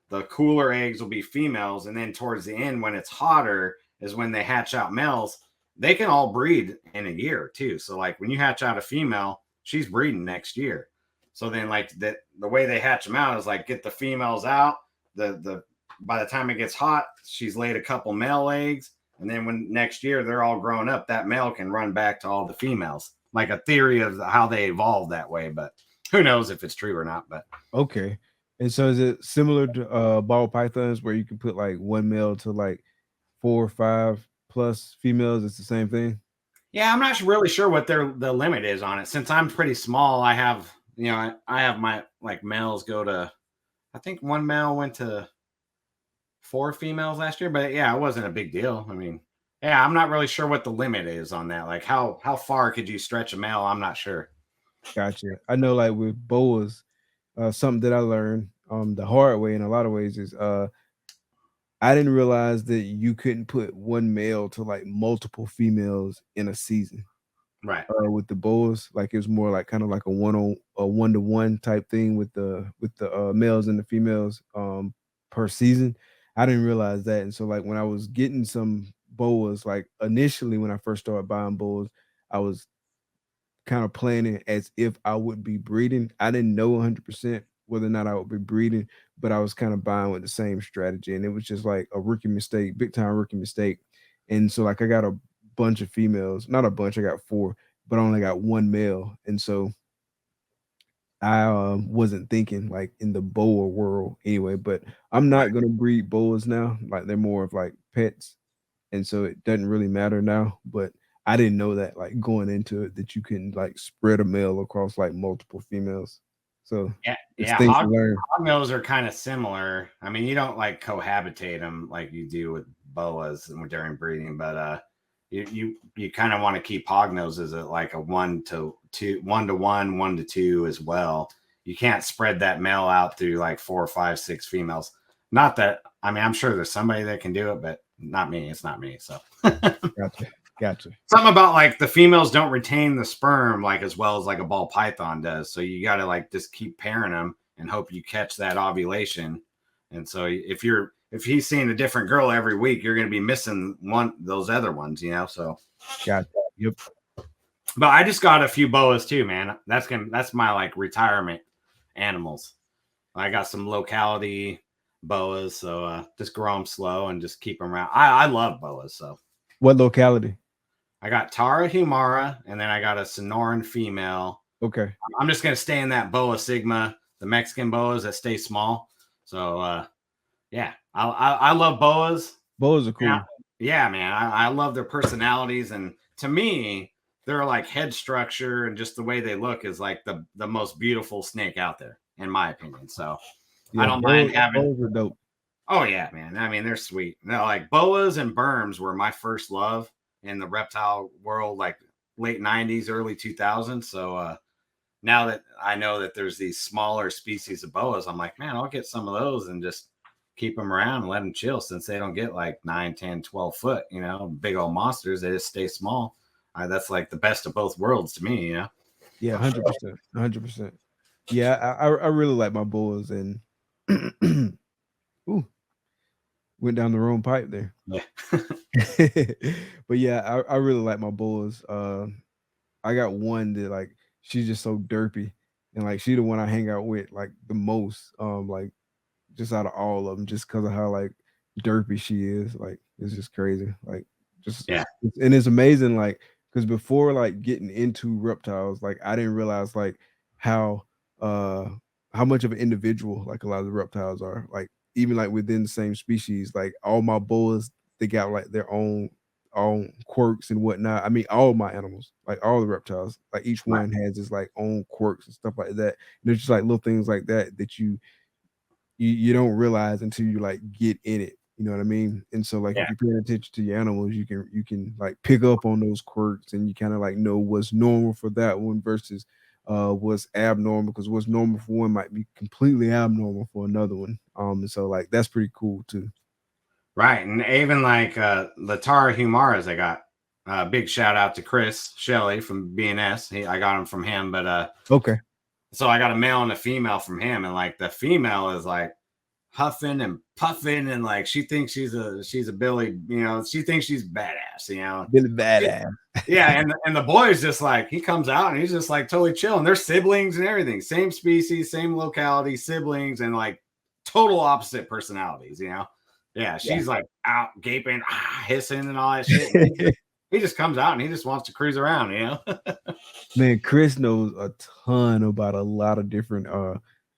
[SPEAKER 4] the cooler eggs will be females, and then towards the end when it's hotter is when they hatch out males. They can all breed in a year too. So like when you hatch out a female, she's breeding next year. So then like the way they hatch them out is like get the females out. By the time it gets hot, she's laid a couple male eggs. And then when next year they're all grown up, that male can run back to all the females. Like a theory of how they evolved that way, but who knows if it's true or not. But
[SPEAKER 1] okay. And so is it similar to ball pythons where you can put like one male to like 4 or 5 plus females? It's the same thing?
[SPEAKER 4] Yeah, I'm not really sure what the limit is on it. Since I'm pretty small, I have my like males go to, I think one male went to 4 females last year, but yeah, it wasn't a big deal. I mean, yeah, I'm not really sure what the limit is on that. Like how far could you stretch a male? I'm not sure.
[SPEAKER 1] Gotcha. I know like with Boas, something that I learned the hard way in a lot of ways is I didn't realize that you couldn't put one male to like multiple females in a season.
[SPEAKER 4] Right.
[SPEAKER 1] With the Boas, like it was more like kind of like a one-to-one type thing with the males and the females per season. I didn't realize that. And so like when I was getting some Boas, like initially when I first started buying Boas, I was kind of planning as if I would be breeding. I didn't know 100% whether or not I would be breeding, but I was kind of buying with the same strategy. And it was just like a rookie mistake, big time rookie mistake. And so like I got a bunch of females, not a bunch, I got 4, but I only got 1 male. And so I wasn't thinking like in the boa world anyway, but I'm not going to breed boas now. Like they're more of like pets. And so it doesn't really matter now, but I didn't know that like going into it that you can like spread a male across like multiple females. So
[SPEAKER 4] Yeah,
[SPEAKER 1] it's
[SPEAKER 4] yeah.
[SPEAKER 1] things to learn.
[SPEAKER 4] Hognose are kind of similar. I mean, you don't like cohabitate them like you do with boas and during breeding, but you kind of want to keep hognoses at like a 1 to 1, 1 to 2 as well. You can't spread that male out through like 4, 5, 6 females. Not that, I mean, I'm sure there's somebody that can do it, but not me. It's not me. So
[SPEAKER 1] Gotcha.
[SPEAKER 4] something about like the females don't retain the sperm like as well as like a ball python does. So you got to like just keep pairing them and hope you catch that ovulation. And so if he's seeing a different girl every week, you're going to be missing those other ones, you know? So
[SPEAKER 1] Gotcha. Yep.
[SPEAKER 4] but I just got a few boas too, man. That's my like retirement animals. I got some locality boas, so just grow them slow and just keep them around. I love boas, so.
[SPEAKER 1] What locality?
[SPEAKER 4] I got Tara Humara, and then I got a Sonoran female.
[SPEAKER 1] Okay.
[SPEAKER 4] I'm just gonna stay in that Boa Sigma, the Mexican boas that stay small. So yeah, I love boas.
[SPEAKER 1] Boas are cool.
[SPEAKER 4] Yeah, man. I love their personalities, and to me, their like head structure and just the way they look is like the most beautiful snake out there, in my opinion. So
[SPEAKER 1] Yeah,
[SPEAKER 4] I don't mind having.
[SPEAKER 1] Boas are dope.
[SPEAKER 4] Oh yeah, man. I mean, they're sweet. They're like boas and berms were my first love in the reptile world, like late 90s, early 2000s. So now that I know that there's these smaller species of boas, I'm like, man, I'll get some of those and just keep them around and let them chill, since they don't get like 9, 10, 12 foot, you know, big old monsters. They just stay small. That's like the best of both worlds to me, you know?
[SPEAKER 1] Yeah, 100%. 100%. Yeah, I really like my boas, and ooh, went down the wrong pipe there.
[SPEAKER 4] Yeah.
[SPEAKER 1] But yeah, I really like my boas. I got one that like she's just so derpy, and like she the one I hang out with like the most. Like just out of all of them, just because of how like derpy she is. Like it's just crazy. Like just
[SPEAKER 4] Yeah.
[SPEAKER 1] and it's amazing. Like because before like getting into reptiles, like I didn't realize like how much of an individual like a lot of the reptiles are. Like even like within the same species, like all my boas, they got like their own quirks and whatnot. I mean, all my animals, like all the reptiles, like each one has its like own quirks and stuff like that. And there's just like little things like that that you don't realize until you like get in it. You know what I mean? And so like if you're paying attention to your animals, you can like pick up on those quirks, and you kind of like know what's normal for that one versus what's abnormal, because what's normal for one might be completely abnormal for another one. And so like that's pretty cool too.
[SPEAKER 4] Right. And even like the Tara Humaras, I got big shout out to Chris Shelley from BNS. I got him from him, but
[SPEAKER 1] okay.
[SPEAKER 4] So I got a male and a female from him, and like the female is like huffing and puffing, and like she thinks she's a Billy, you know, she thinks she's badass, you know.
[SPEAKER 1] Billy badass.
[SPEAKER 4] Yeah, and the boy's just like, he comes out and he's just like totally chilling. They're siblings and everything, same species, same locality, siblings, and like total opposite personalities, you know. Yeah, she's like out gaping, hissing and all that shit. He just comes out and he just wants to cruise around, you know.
[SPEAKER 1] Man, Chris knows a ton about a lot of different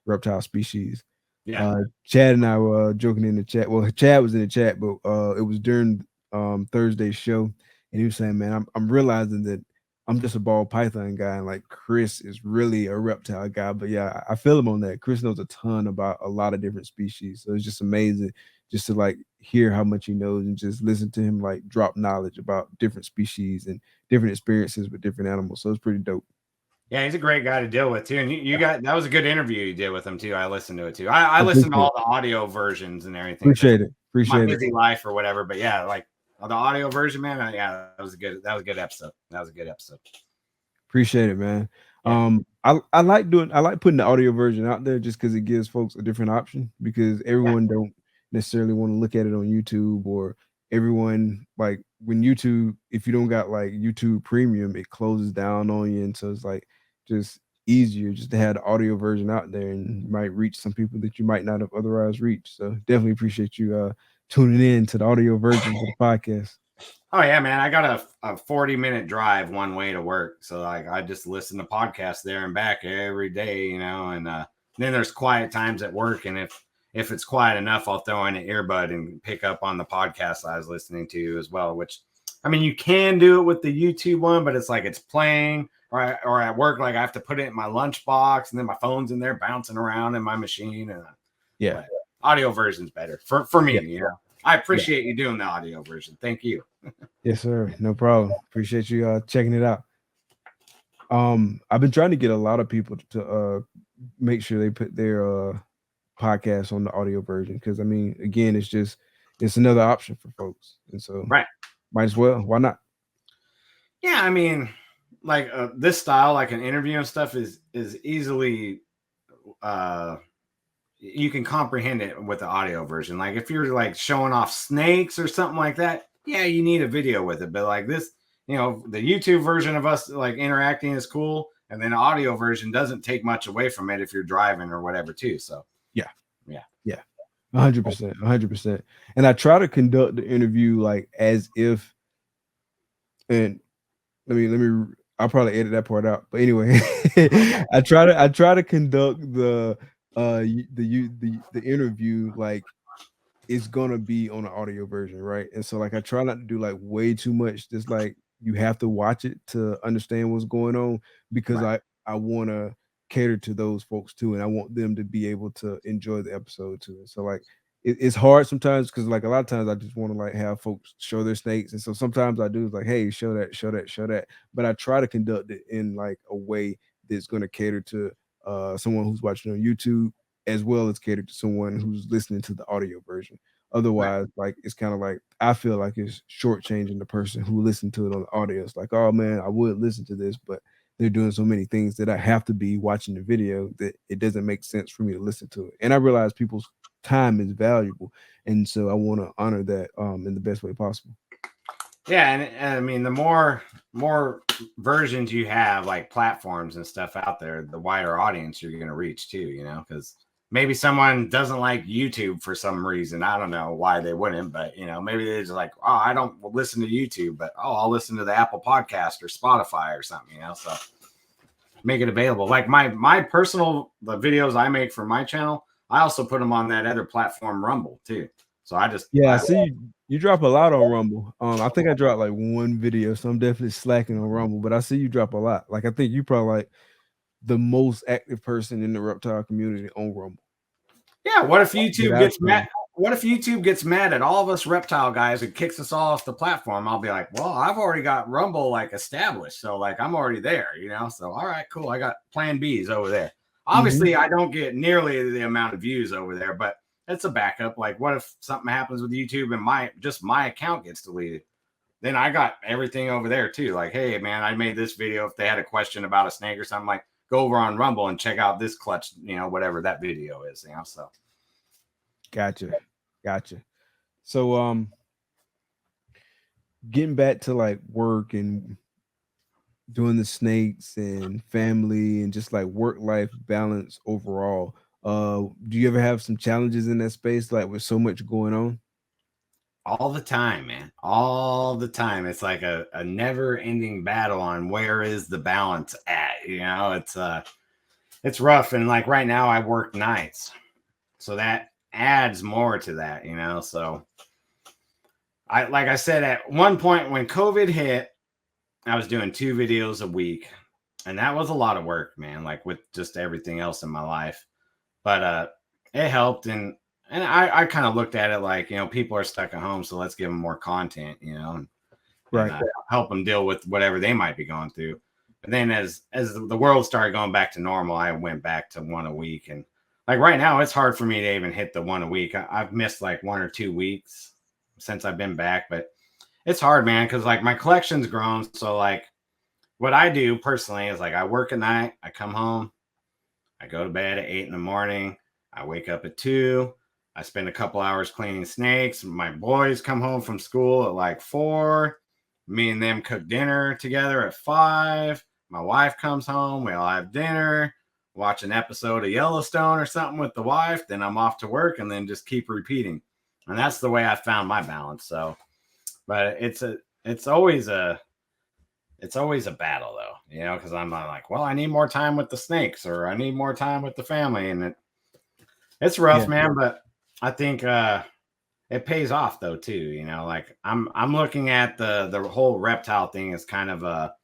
[SPEAKER 1] reptile species.
[SPEAKER 4] Yeah.
[SPEAKER 1] Chad and I were joking in the chat. Well, Chad was in the chat, but it was during Thursday's show, and he was saying, man, I'm realizing that I'm just a ball python guy, and like Chris is really a reptile guy. But yeah, I feel him on that. Chris knows a ton about a lot of different species, so it's just amazing just to like hear how much he knows and just listen to him like drop knowledge about different species and different experiences with different animals. So it's pretty dope.
[SPEAKER 4] Yeah, he's a great guy to deal with too. And you got, that was a good interview you did with him too. I listened to it too. I listened to all the audio versions and everything.
[SPEAKER 1] Appreciate it.
[SPEAKER 4] My busy life or whatever. But yeah, like the audio version, man. Yeah, that was a good episode. That was a good episode.
[SPEAKER 1] Appreciate it, man.
[SPEAKER 4] Yeah.
[SPEAKER 1] I like putting the audio version out there just because it gives folks a different option, because everyone don't necessarily want to look at it on YouTube, or everyone, like when YouTube, if you don't got like YouTube Premium, it closes down on you, and so it's like just easier just to have the audio version out there, and you might reach some people that you might not have otherwise reached. So definitely appreciate you tuning in to the audio version of the podcast.
[SPEAKER 4] Oh yeah, man. I got a 40-minute drive one way to work. So like I just listen to podcasts there and back every day, you know, and then there's quiet times at work, and if it's quiet enough, I'll throw in an earbud and pick up on the podcast I was listening to as well, which, I mean, you can do it with the YouTube one, but it's like it's playing or at work, like I have to put it in my lunchbox, and then my phone's in there bouncing around in my machine. And
[SPEAKER 1] Yeah.
[SPEAKER 4] audio version's better for me.
[SPEAKER 1] Yeah.
[SPEAKER 4] You know, I appreciate you doing the audio version. Thank you.
[SPEAKER 1] Yes, sir. No problem. Appreciate you checking it out. I've been trying to get a lot of people to make sure they put their podcast on the audio version, because I mean, again, it's another option for folks, and so
[SPEAKER 4] Right.
[SPEAKER 1] might as well. Why not?
[SPEAKER 4] Yeah, I mean, like this style, like an interview and stuff, is easily you can comprehend it with the audio version. Like if you're like showing off snakes or something like that, yeah, you need a video with it. But like this, you know, the YouTube version of us like interacting is cool, and then the audio version doesn't take much away from it if you're driving or whatever too. So
[SPEAKER 1] Yeah.
[SPEAKER 4] yeah,
[SPEAKER 1] 100%. And I try to conduct the interview like as if, and let me I'll probably edit that part out, but anyway, I try to conduct the interview like it's gonna be on the audio version, right? And so like I try not to do like way too much, just like you have to watch it to understand what's going on, because
[SPEAKER 4] Right.
[SPEAKER 1] I want to cater to those folks too, and I want them to be able to enjoy the episode too. And so like it's hard sometimes, because like a lot of times I just want to like have folks show their snakes, and so sometimes I do like, hey, show that, but I try to conduct it in like a way that's going to cater to someone who's watching on YouTube, as well as cater to someone who's listening to the audio version. Otherwise, like it's kind of like I feel like it's shortchanging the person who listened to it on the audio. It's like, oh man, I would listen to this, but they're doing so many things that I have to be watching the video that it doesn't make sense for me to listen to it. And I realize people's time is valuable, and so I want to honor that in the best way possible.
[SPEAKER 4] Yeah, and I mean, the more versions you have, like platforms and stuff out there, the wider audience you're going to reach too. You know, because maybe someone doesn't like YouTube for some reason. I don't know why they wouldn't, but you know, maybe they're just like, oh, I don't listen to YouTube, but oh, I'll listen to the Apple Podcast or Spotify or something. You know, so make it available. Like my personal the videos I make for my channel, I also put them on that other platform, Rumble too. So I
[SPEAKER 1] see you drop a lot on Rumble. I think I dropped like one video, so I'm definitely slacking on Rumble, but I see you drop a lot. Like I think you probably like the most active person in the reptile community on Rumble.
[SPEAKER 4] Yeah, what if YouTube gets mad? What if YouTube gets mad at all of us reptile guys and kicks us all off the platform? I'll be like, well, I've already got Rumble like established, so like I'm already there, you know. So all right, cool. I got Plan B's over there. Obviously, I don't get nearly the amount of views over there, but it's a backup. Like, what if something happens with YouTube and my account gets deleted? Then I got everything over there too. Like, hey man, I made this video. If they had a question about a snake or something, like go over on Rumble and check out this clutch, you know, whatever that video is, you know. So
[SPEAKER 1] Gotcha. So getting back to like work and doing the snakes and family and just like work-life balance overall, do you ever have some challenges in that space, like with so much going on?
[SPEAKER 4] all the time, man, all the time. It's like a never-ending battle on where is the balance at. You know, it's rough. And like right now I work nights, so that adds more to that, you know. So like I said, at one point when COVID hit, I was doing 2 videos a week, and that was a lot of work, man, like with just everything else in my life. But it helped, and I kind of looked at it like, you know, people are stuck at home, so let's give them more content, you know, and help them deal with whatever they might be going through. But then as the world started going back to normal, I went back to 1 a week. And like right now, it's hard for me to even hit the 1 a week. I've missed like 1 or 2 weeks since I've been back, but it's hard, man, because like my collection's grown. So like what I do personally is like I work at night, I come home, I go to bed at 8 in the morning, I wake up at 2, I spend a couple hours cleaning snakes. My boys come home from school at like 4. Me and them cook dinner together at 5. My wife comes home, we all have dinner, watch an episode of Yellowstone or something with the wife, then I'm off to work, and then just keep repeating. And that's the way I found my balance. So but it's always a battle though, you know, because I'm not like, well, I need more time with the snakes, or I need more time with the family, and it's rough, man. But I think it pays off though too, you know. Like I'm looking at the whole reptile thing as kind of a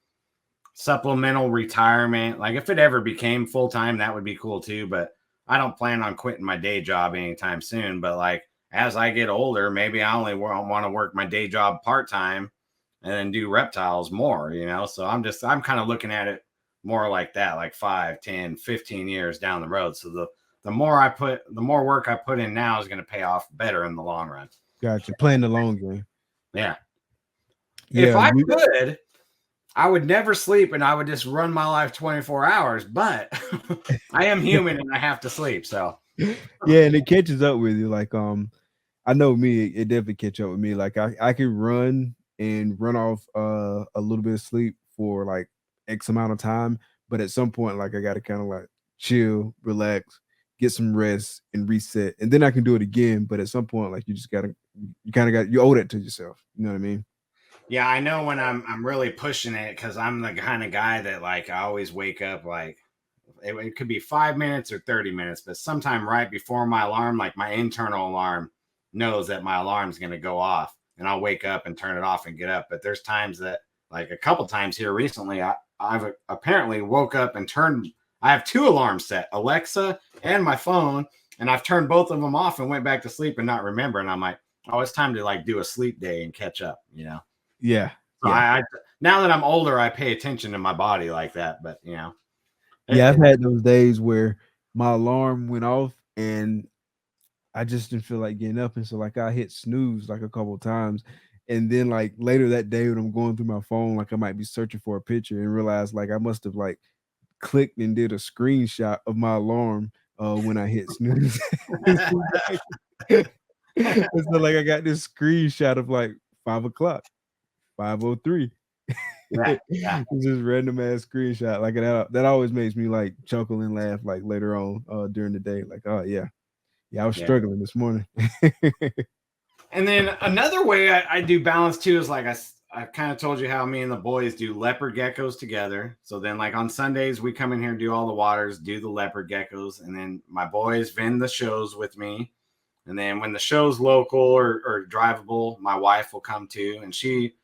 [SPEAKER 4] supplemental retirement. Like if it ever became full time, that would be cool too. But I don't plan on quitting my day job anytime soon. But like as I get older, maybe I only want to work my day job part time and then do reptiles more, you know? So I'm kind of looking at it more like that, like 5, 10, 15 years down the road. So the more work I put in now is going to pay off better in the long run.
[SPEAKER 1] Gotcha. Playing the long game.
[SPEAKER 4] Yeah.
[SPEAKER 1] Yeah.
[SPEAKER 4] If I could, I would never sleep and I would just run my life 24 hours, but I am human and I have to sleep. So
[SPEAKER 1] yeah, and it catches up with you. Like, I know me, it definitely catch up with me. Like I can run and run off a little bit of sleep for like X amount of time, but at some point, like I gotta kind of like chill, relax, get some rest and reset. And then I can do it again. But at some point, like you owe that to yourself. You know what I mean?
[SPEAKER 4] yeah, I know when I'm really pushing it because I'm the kind of guy that like I always wake up like it could be 5 minutes or 30 minutes, but sometime right before my alarm, like my internal alarm knows that my alarm's going to go off and I'll wake up and turn it off and get up. But there's times that like a couple times here recently, I've apparently woke up and I have 2 alarms set, Alexa and my phone, and I've turned both of them off and went back to sleep and not remember. And I'm like, oh, it's time to like do a sleep day and catch up, you know?
[SPEAKER 1] Yeah.
[SPEAKER 4] So I now that I'm older, I pay attention to my body like that, but you know.
[SPEAKER 1] Yeah, I've had those days where my alarm went off and I just didn't feel like getting up. And so like I hit snooze like a couple of times. And then like later that day when I'm going through my phone, like I might be searching for a picture and realize like I must have like clicked and did a screenshot of my alarm when I hit snooze. And so like I got this screenshot of like 5:00, 5:03.
[SPEAKER 4] Yeah.
[SPEAKER 1] It's just random ass screenshot. Like that always makes me like chuckle and laugh like later on during the day. Like, oh yeah. Yeah, I was struggling this morning.
[SPEAKER 4] And then another way I do balance too is like I kind of told you how me and the boys do leopard geckos together. So then like on Sundays, we come in here and do all the waters, do the leopard geckos. And then my boys vend the shows with me. And then when the show's local or drivable, my wife will come too. And she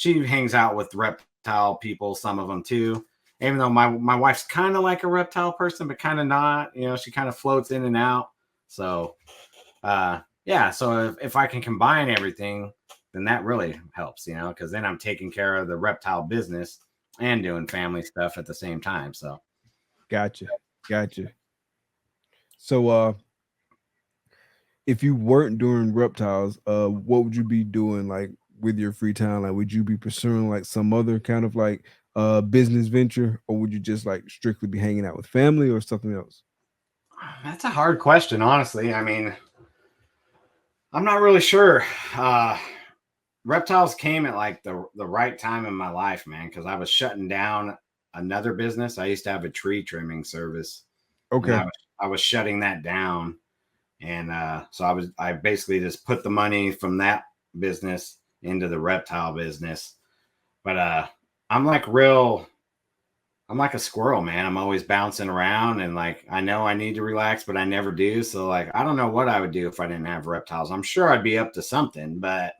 [SPEAKER 4] hangs out with reptile people, some of them too. Even though my wife's kind of like a reptile person, but kind of not, you know, she kind of floats in and out. So, yeah. So if I can combine everything, then that really helps, you know, because then I'm taking care of the reptile business and doing family stuff at the same time. So,
[SPEAKER 1] Gotcha. So, if you weren't doing reptiles, what would you be doing like with your free time? Like, would you be pursuing like some other kind of like business venture, or would you just like strictly be hanging out with family or something else?
[SPEAKER 4] that's a hard question, honestly. I mean, I'm not really sure. Reptiles came at like the right time in my life, man, because I was shutting down another business. I used to have a tree trimming service.
[SPEAKER 1] Okay.
[SPEAKER 4] I was shutting that down. And so I basically just put the money from that business into the reptile business. But I'm like a squirrel, man. I'm always bouncing around and like I know I need to relax, but I never do. So like I don't know what I would do if I didn't have reptiles. I'm sure I'd be up to something, but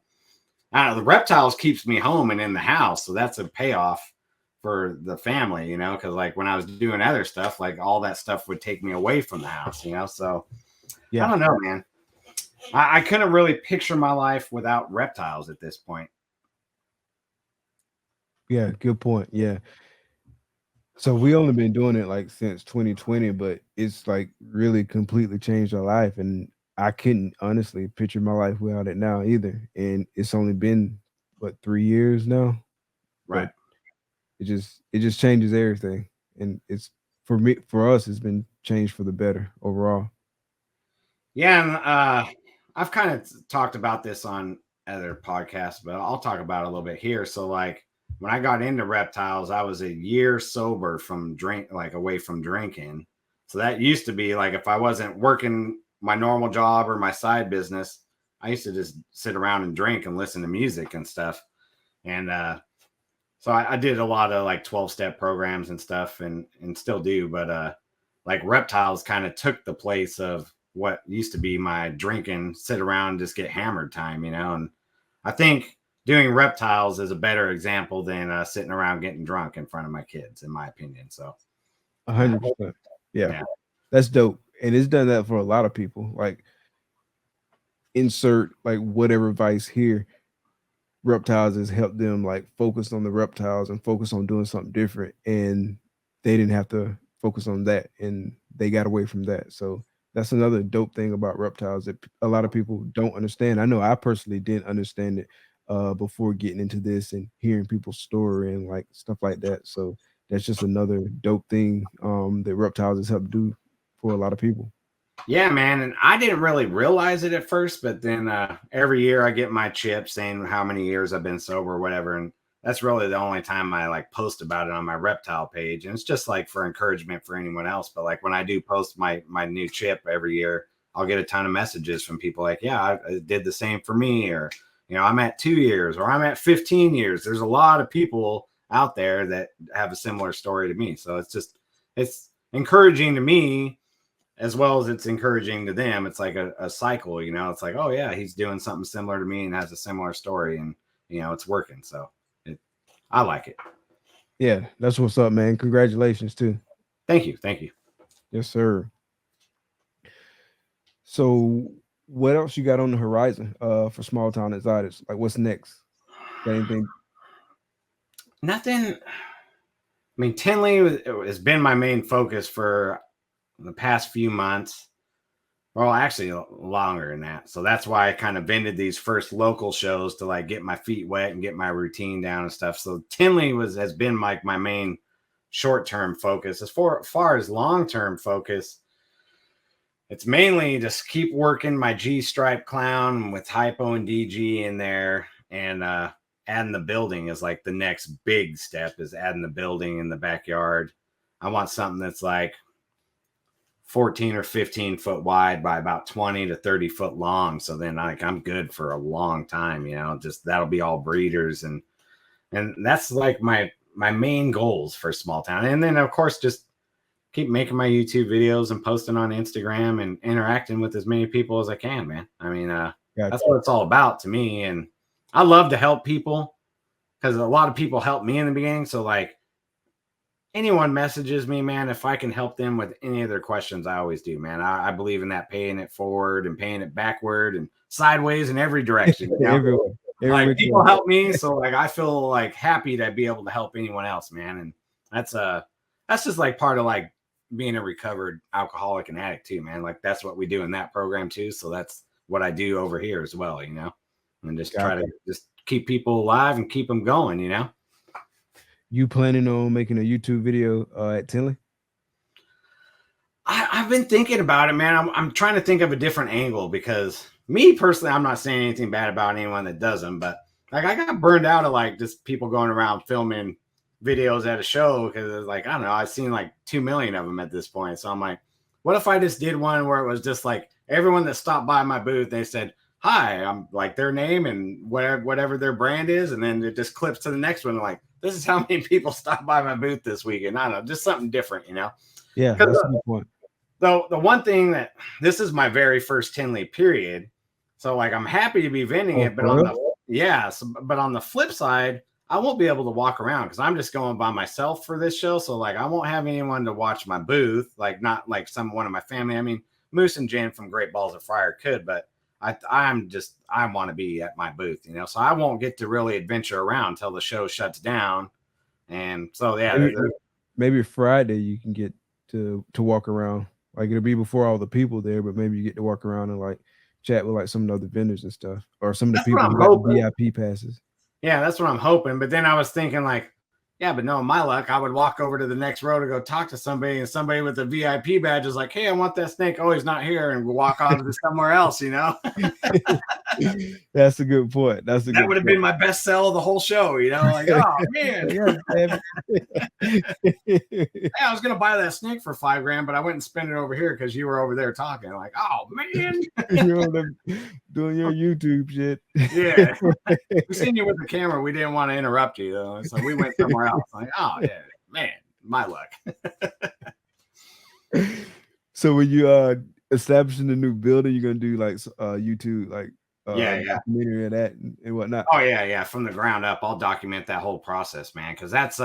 [SPEAKER 4] I don't know. The reptiles keeps me home and in the house. So that's a payoff for the family, you know, because like when I was doing other stuff, like all that stuff would take me away from the house, you know. So yeah. I don't know, man. I couldn't really picture my life without reptiles at this point.
[SPEAKER 1] Yeah, good point. Yeah. So we only been doing it like since 2020, but it's like really completely changed our life. And I couldn't honestly picture my life without it now either. And it's only been what 3 years now.
[SPEAKER 4] Right.
[SPEAKER 1] But it just changes everything. And it's for us, it's been changed for the better overall.
[SPEAKER 4] Yeah, and I've kind of talked about this on other podcasts, but I'll talk about it a little bit here. So like when I got into reptiles, I was a year sober from away from drinking. So that used to be like if I wasn't working my normal job or my side business, I used to just sit around and drink and listen to music and stuff. And so I did a lot of like 12-step programs and stuff and still do. But like reptiles kind of took the place of what used to be my drinking, sit around, just get hammered time, you know. And I think doing reptiles is a better example than sitting around getting drunk in front of my kids, in my opinion. So
[SPEAKER 1] 100%. Yeah.
[SPEAKER 4] yeah.
[SPEAKER 1] That's dope. And it's done that for a lot of people. Like, insert like whatever advice here. Reptiles has helped them like focus on the reptiles and focus on doing something different. And they didn't have to focus on that and they got away from that. So that's another dope thing about reptiles that a lot of people don't understand. I know I personally didn't understand it before getting into this and hearing people's story and like stuff like that. So that's just another dope thing that reptiles has helped do for a lot of people.
[SPEAKER 4] Yeah, man. And I didn't really realize it at first, but then every year I get my chip saying how many years I've been sober or whatever. And that's really the only time I like post about it on my reptile page. And it's just like for encouragement for anyone else. But like when I do post my new chip every year, I'll get a ton of messages from people like, yeah, I did the same for me, or, you know, I'm at 2 years or I'm at 15 years. There's a lot of people out there that have a similar story to me. So it's encouraging to me as well as it's encouraging to them. It's like a cycle, you know. It's like, oh yeah, he's doing something similar to me and has a similar story, and you know, it's working. So I like it.
[SPEAKER 1] Yeah, that's what's up, man. Congratulations too.
[SPEAKER 4] Thank you.
[SPEAKER 1] Yes, sir. So what else you got on the horizon for small town Xotics? Like what's next? Got anything?
[SPEAKER 4] Nothing. I mean, Tinley has been my main focus for the past few months. Well, actually longer than that. So that's why I kind of vended these first local shows to like get my feet wet and get my routine down and stuff. So Tinley has been like my main short-term focus. As far as long-term focus, it's mainly just keep working my G-stripe clown with hypo and DG in there, and adding the building is like the next big step, is adding the building in the backyard. I want something that's like 14 or 15 foot wide by about 20 to 30 foot long. So then like I'm good for a long time, you know, just that'll be all breeders. And that's like my main goals for small town. And then of course, just keep making my YouTube videos and posting on Instagram and interacting with as many people as I can, man. I mean, that's what it's all about to me. And I love to help people because a lot of people helped me in the beginning. So like, anyone messages me, man, if I can help them with any of their questions, I always do, man. I believe in that, paying it forward and paying it backward and sideways in every direction. You know?
[SPEAKER 1] Everywhere.
[SPEAKER 4] Like people help me, so like I feel like happy to be able to help anyone else, man. And that's just like part of like being a recovered alcoholic and addict too, man. Like that's what we do in that program too. So that's what I do over here as well, you know, and just try to just keep people alive and keep them going, you know.
[SPEAKER 1] You planning on making a YouTube video at Tinley?
[SPEAKER 4] I've been thinking about it, man. I'm trying to think of a different angle because me personally, I'm not saying anything bad about anyone that does them, but like I got burned out of like just people going around filming videos at a show because it's like, I don't know, I've seen like 2 million of them at this point. So I'm like, what if I just did one where it was just like everyone that stopped by my booth, they said, hi, I'm like their name and whatever their brand is. And then it just clips to the next one. Like, this is how many people stopped by my booth this weekend. I don't know, just something different, you know?
[SPEAKER 1] Yeah, that's a good point.
[SPEAKER 4] So the one thing that this is my very first Tinley period. So like, I'm happy to be vending it, but but on the flip side, I won't be able to walk around because I'm just going by myself for this show. So like, I won't have anyone to watch my booth, like not like one of my family. I mean, Moose and Jen from Great Balls of Fire could, but I want to be at my booth, you know, so I won't get to really adventure around until the show shuts down. And so, yeah,
[SPEAKER 1] maybe Friday you can get to walk around. Like it'll be before all the people there, but maybe you get to walk around and like chat with like some of the other vendors and stuff, or some of the people who got the VIP passes.
[SPEAKER 4] Yeah, that's what I'm hoping. But then I was thinking like, yeah, but no, my luck, I would walk over to the next row to go talk to somebody, and somebody with a VIP badge is like, hey, I want that snake. Oh, he's not here. And we'll walk on to somewhere else, you know?
[SPEAKER 1] That's a good point. That
[SPEAKER 4] would have been my best sell of the whole show, you know? Like, oh, man. Hey, I was going to buy that snake for $5,000, but I went and spent it over here because you were over there talking. Like, oh, man.
[SPEAKER 1] You're doing your YouTube shit.
[SPEAKER 4] Yeah. We seen you with the camera. We didn't want to interrupt you, though. So we went somewhere else. Like, oh, yeah, man, my luck.
[SPEAKER 1] So when you establishing the new building, you're gonna do like YouTube, like
[SPEAKER 4] Yeah.
[SPEAKER 1] documentary of that and whatnot.
[SPEAKER 4] Oh yeah. From the ground up, I'll document that whole process, man. Because that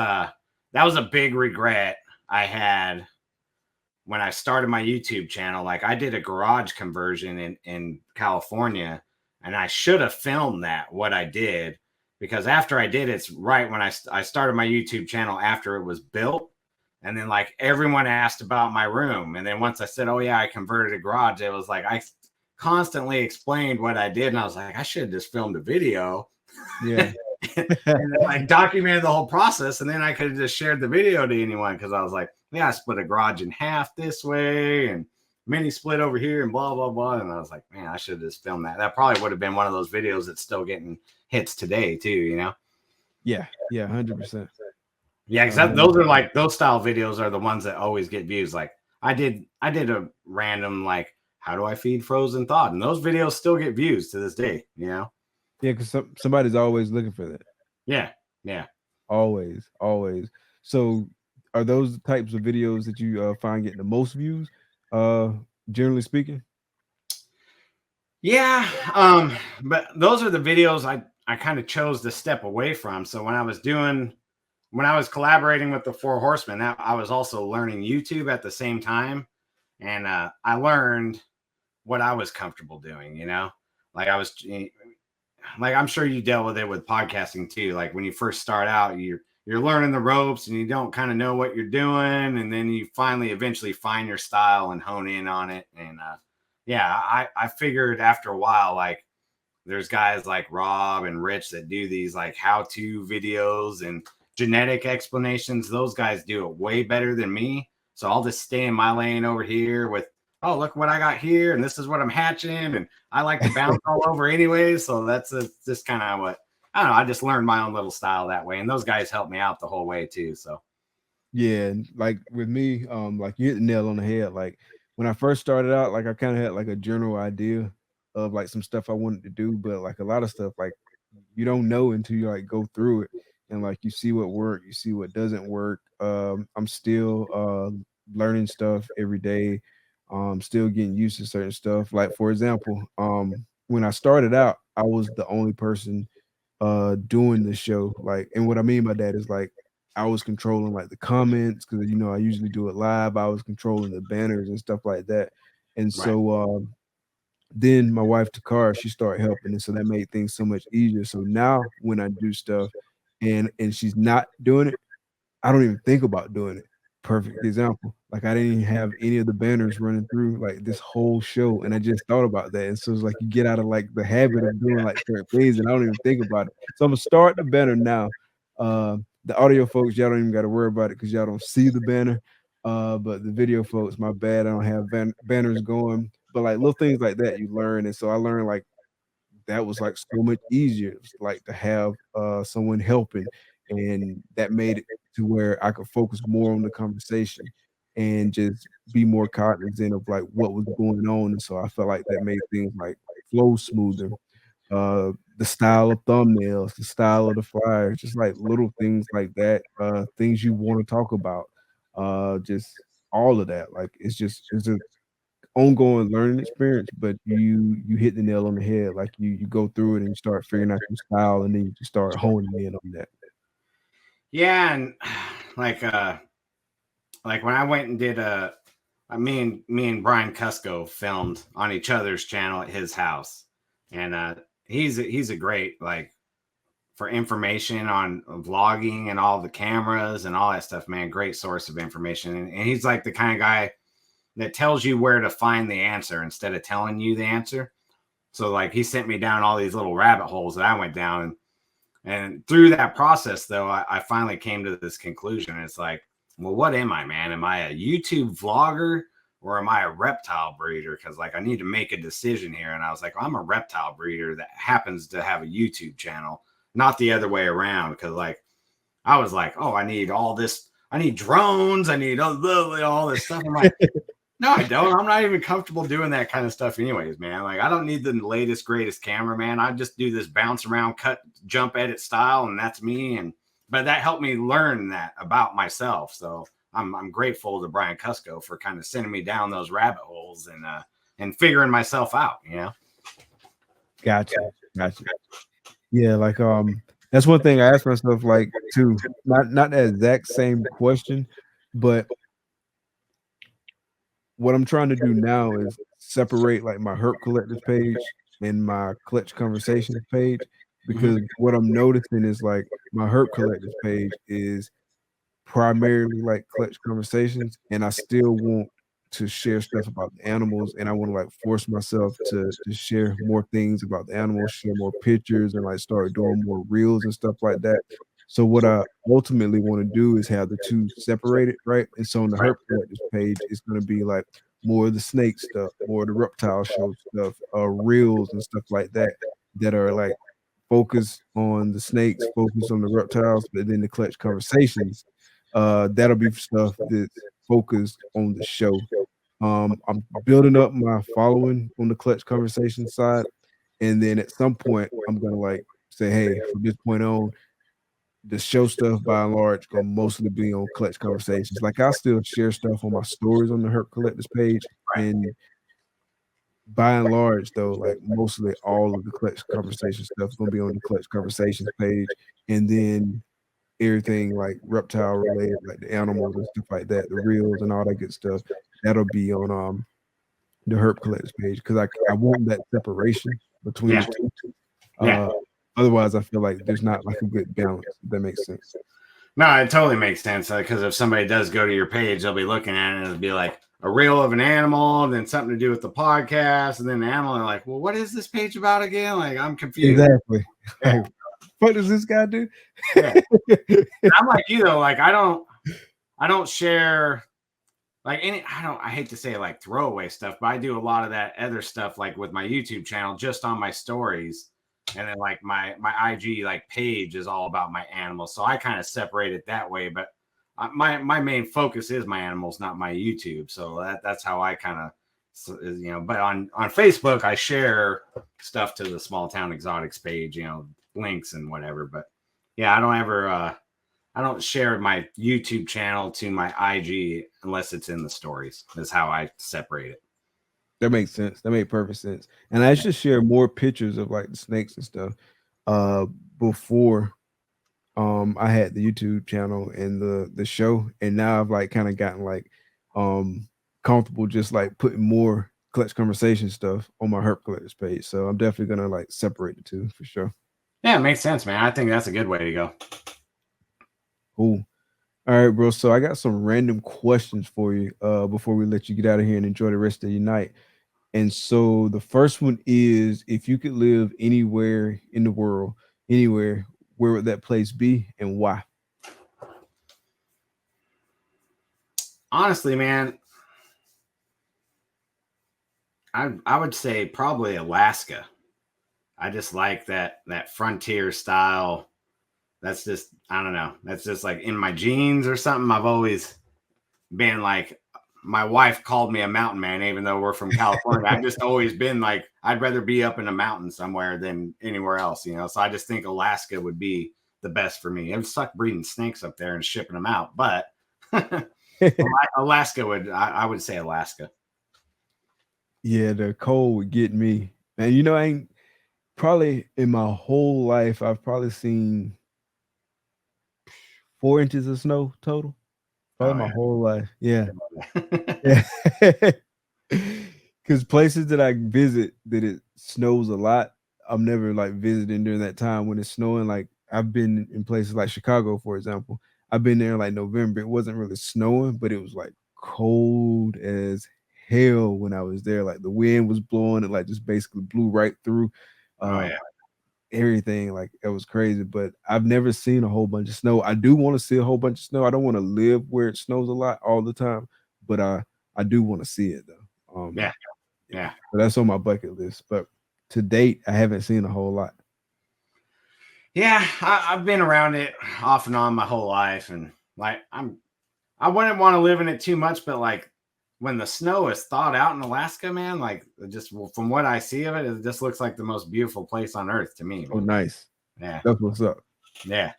[SPEAKER 4] was a big regret I had when I started my YouTube channel. Like I did a garage conversion in California, and I should have filmed that what I did, because after I did it's right when I started my YouTube channel after it was built, and then like everyone asked about my room, and then once I said, oh yeah, I converted a garage, it was like I constantly explained what I did, and I was like, I should have just filmed a video.
[SPEAKER 1] Yeah.
[SPEAKER 4] And then I documented the whole process, and then I could have just shared the video to anyone, because I was like, yeah, I split a garage in half this way and mini split over here and blah blah blah. And I was like, man, I should have just filmed that. That probably would have been one of those videos that's still getting hits today too, you know?
[SPEAKER 1] Yeah, 100%.
[SPEAKER 4] Yeah, because those are like, those style videos are the ones that always get views. Like I did a random like, how do I feed frozen thawed, and those videos still get views to this day, you know?
[SPEAKER 1] Yeah, because somebody's always looking for that.
[SPEAKER 4] Yeah.
[SPEAKER 1] Always. So are those the types of videos that you find getting the most views, generally speaking?
[SPEAKER 4] Yeah. But those are the videos I kind of chose to step away from. So when I was collaborating with the Four Horsemen, I was also learning YouTube at the same time. And I learned what I was comfortable doing, you know? Like I'm sure you dealt with it with podcasting too. Like when you first start out, you're learning the ropes and you don't kind of know what you're doing. And then you finally eventually find your style and hone in on it. And I figured after a while, like there's guys like Rob and Rich that do these like how-to videos and genetic explanations. Those guys do it way better than me. So I'll just stay in my lane over here with, oh, look what I got here, and this is what I'm hatching, and I like to bounce all over anyway. So that's just kind of what, I don't know. I just learned my own little style that way, and those guys helped me out the whole way too. So
[SPEAKER 1] yeah, and like with me, like you hit the nail on the head. Like when I first started out, like I kind of had like a general idea of like some stuff I wanted to do, but like a lot of stuff, like you don't know until you like go through it and like you see what works, you see what doesn't work. I'm still learning stuff every day. Still getting used to certain stuff. Like for example, when I started out, I was the only person doing the show. Like, and what I mean by that is like I was controlling like the comments because I usually do it live. I was controlling the banners and stuff like that. And
[SPEAKER 4] right.
[SPEAKER 1] so then my wife Takara, she started helping, and so that made things so much easier. So now when I do stuff and she's not doing it, I don't even think about doing it. Perfect example. Like I didn't even have any of the banners running through like this whole show, and I just thought about that. And so it's like you get out of like the habit of doing like certain things, and I don't even think about it. So I'm gonna start the banner now. The audio folks, y'all don't even got to worry about it because y'all don't see the banner. But the video folks, my bad, I don't have banners going. But like little things like that, you learn, and so I learned like that was like so much easier. It was like to have someone helping, and that made it to where I could focus more on the conversation and just be more cognizant of like what was going on. And so I felt like that made things like flow smoother. The style of thumbnails, the style of the flyers, just like little things like that, things you want to talk about, just all of that. Like it's a ongoing learning experience, but you hit the nail on the head. Like you go through it and you start figuring out your style, and then you just start honing in on that.
[SPEAKER 4] Yeah, and like when I went and did me and Brian Cusco filmed on each other's channel at his house, and he's a great like for information on vlogging and all the cameras and all that stuff, man. Great source of information, and he's like the kind of guy that tells you where to find the answer instead of telling you the answer. So like he sent me down all these little rabbit holes that I went down, and through that process though, I finally came to this conclusion. It's like, well, what am I, man? Am I a YouTube vlogger or am I a reptile breeder? Because like I need to make a decision here. And I was like, I'm a reptile breeder that happens to have a YouTube channel, not the other way around. Because like I was like, oh, I need all this. I need drones. I need all this stuff. I'm like, no, I don't. I'm not even comfortable doing that kind of stuff anyways, man. Like I don't need the latest, greatest camera, man. I just do this bounce around, cut, jump, edit style, and that's me. But that helped me learn that about myself. So I'm grateful to Brian Cusco for kind of sending me down those rabbit holes and figuring myself out, you know?
[SPEAKER 1] Gotcha. Yeah, like that's one thing I ask myself, like, too. Not the exact same question, but what I'm trying to do now is separate like my Herp Collectors page and my Clutch Conversations page, because what I'm noticing is like my Herp Collectors page is primarily like Clutch Conversations, and I still want to share stuff about the animals, and I want to like force myself to share more things about the animals, share more pictures, and like start doing more reels and stuff like that. So what I ultimately want to do is have the two separated, right? And so on the Herp Collectors page, it's going to be like more of the snake stuff, more of the reptile show stuff, reels and stuff like that, that are like focus on the snakes, focus on the reptiles, but then the Clutch Conversations, that'll be stuff that's focused on the show. I'm building up my following on the Clutch Conversation side, and then at some point I'm gonna like say, hey, from this point on, the show stuff by and large gonna mostly be on Clutch Conversations. Like I still share stuff on my stories on the Herp Collectors page, and by and large, though, like mostly all of the Clutch Conversation stuff is gonna be on the Clutch Conversations page, and then everything like reptile related, like the animals and stuff like that, the reels and all that good stuff, that'll be on the Herp Collectors page, because I want that separation between the two. Otherwise, I feel like there's not like a good balance. If that makes sense.
[SPEAKER 4] No, it totally makes sense, because if somebody does go to your page, they'll be looking at it and it'll be like a reel of an animal, and then something to do with the podcast, and then the animal, and they're like, well, what is this page about again? Like, I'm confused.
[SPEAKER 1] Exactly. Like, what does this guy do?
[SPEAKER 4] Yeah. I'm like you though, like I don't share like I hate to say like throwaway stuff, but I do a lot of that other stuff like with my YouTube channel just on my stories. And then like my IG like page is all about my animals. So I kind of separate it that way, but my main focus is my animals, not my YouTube. So that's how I kind of, but on Facebook, I share stuff to the Small Town Exotics page, links and whatever. But yeah, I don't share my YouTube channel to my IG unless it's in the stories. Is how I separate it.
[SPEAKER 1] That makes sense. That made perfect sense. And I should share more pictures of like the snakes and stuff before I had the YouTube channel and the show. And now I've like kind of gotten like comfortable just like putting more Clutch Conversation stuff on my Herp Collectors page. So I'm definitely gonna like separate the two for sure.
[SPEAKER 4] Yeah, it makes sense, man. I think that's a good way to go.
[SPEAKER 1] Cool. All right, bro. So I got some random questions for you before we let you get out of here and enjoy the rest of your night. And so the first one is, if you could live anywhere in the world, anywhere, where would that place be and why?
[SPEAKER 4] Honestly, man, I would say probably Alaska. I just like that frontier style. That's just, I don't know. That's just like in my genes or something. I've always been like, my wife called me a mountain man, even though we're from California. I've just always been like, I'd rather be up in a mountain somewhere than anywhere else, So I just think Alaska would be the best for me. It would suck breeding snakes up there and shipping them out, but Alaska I would say Alaska.
[SPEAKER 1] Yeah, the cold would get me. And I ain't probably in my whole life, I've probably seen 4 inches of snow total. Probably my whole life. Yeah. Yeah. Because places that I visit that it snows a lot, I'm never like visiting during that time when it's snowing. Like I've been in places like Chicago, for example. I've been there like November. It wasn't really snowing, but it was like cold as hell when I was there. Like the wind was blowing, it like just basically blew right through everything. Like it was crazy. But I've never seen a whole bunch of snow. I do want to see a whole bunch of snow. I don't want to live where it snows a lot all the time, but I do want to see it though.
[SPEAKER 4] Yeah.
[SPEAKER 1] So that's on my bucket list. But to date, I haven't seen a whole lot.
[SPEAKER 4] Yeah, I've been around it off and on my whole life, and like I wouldn't want to live in it too much, but like when the snow is thawed out in Alaska, man, like just from what I see of it, it just looks like the most beautiful place on earth to me.
[SPEAKER 1] Oh, nice.
[SPEAKER 4] Yeah,
[SPEAKER 1] that's what's up.
[SPEAKER 4] Yeah.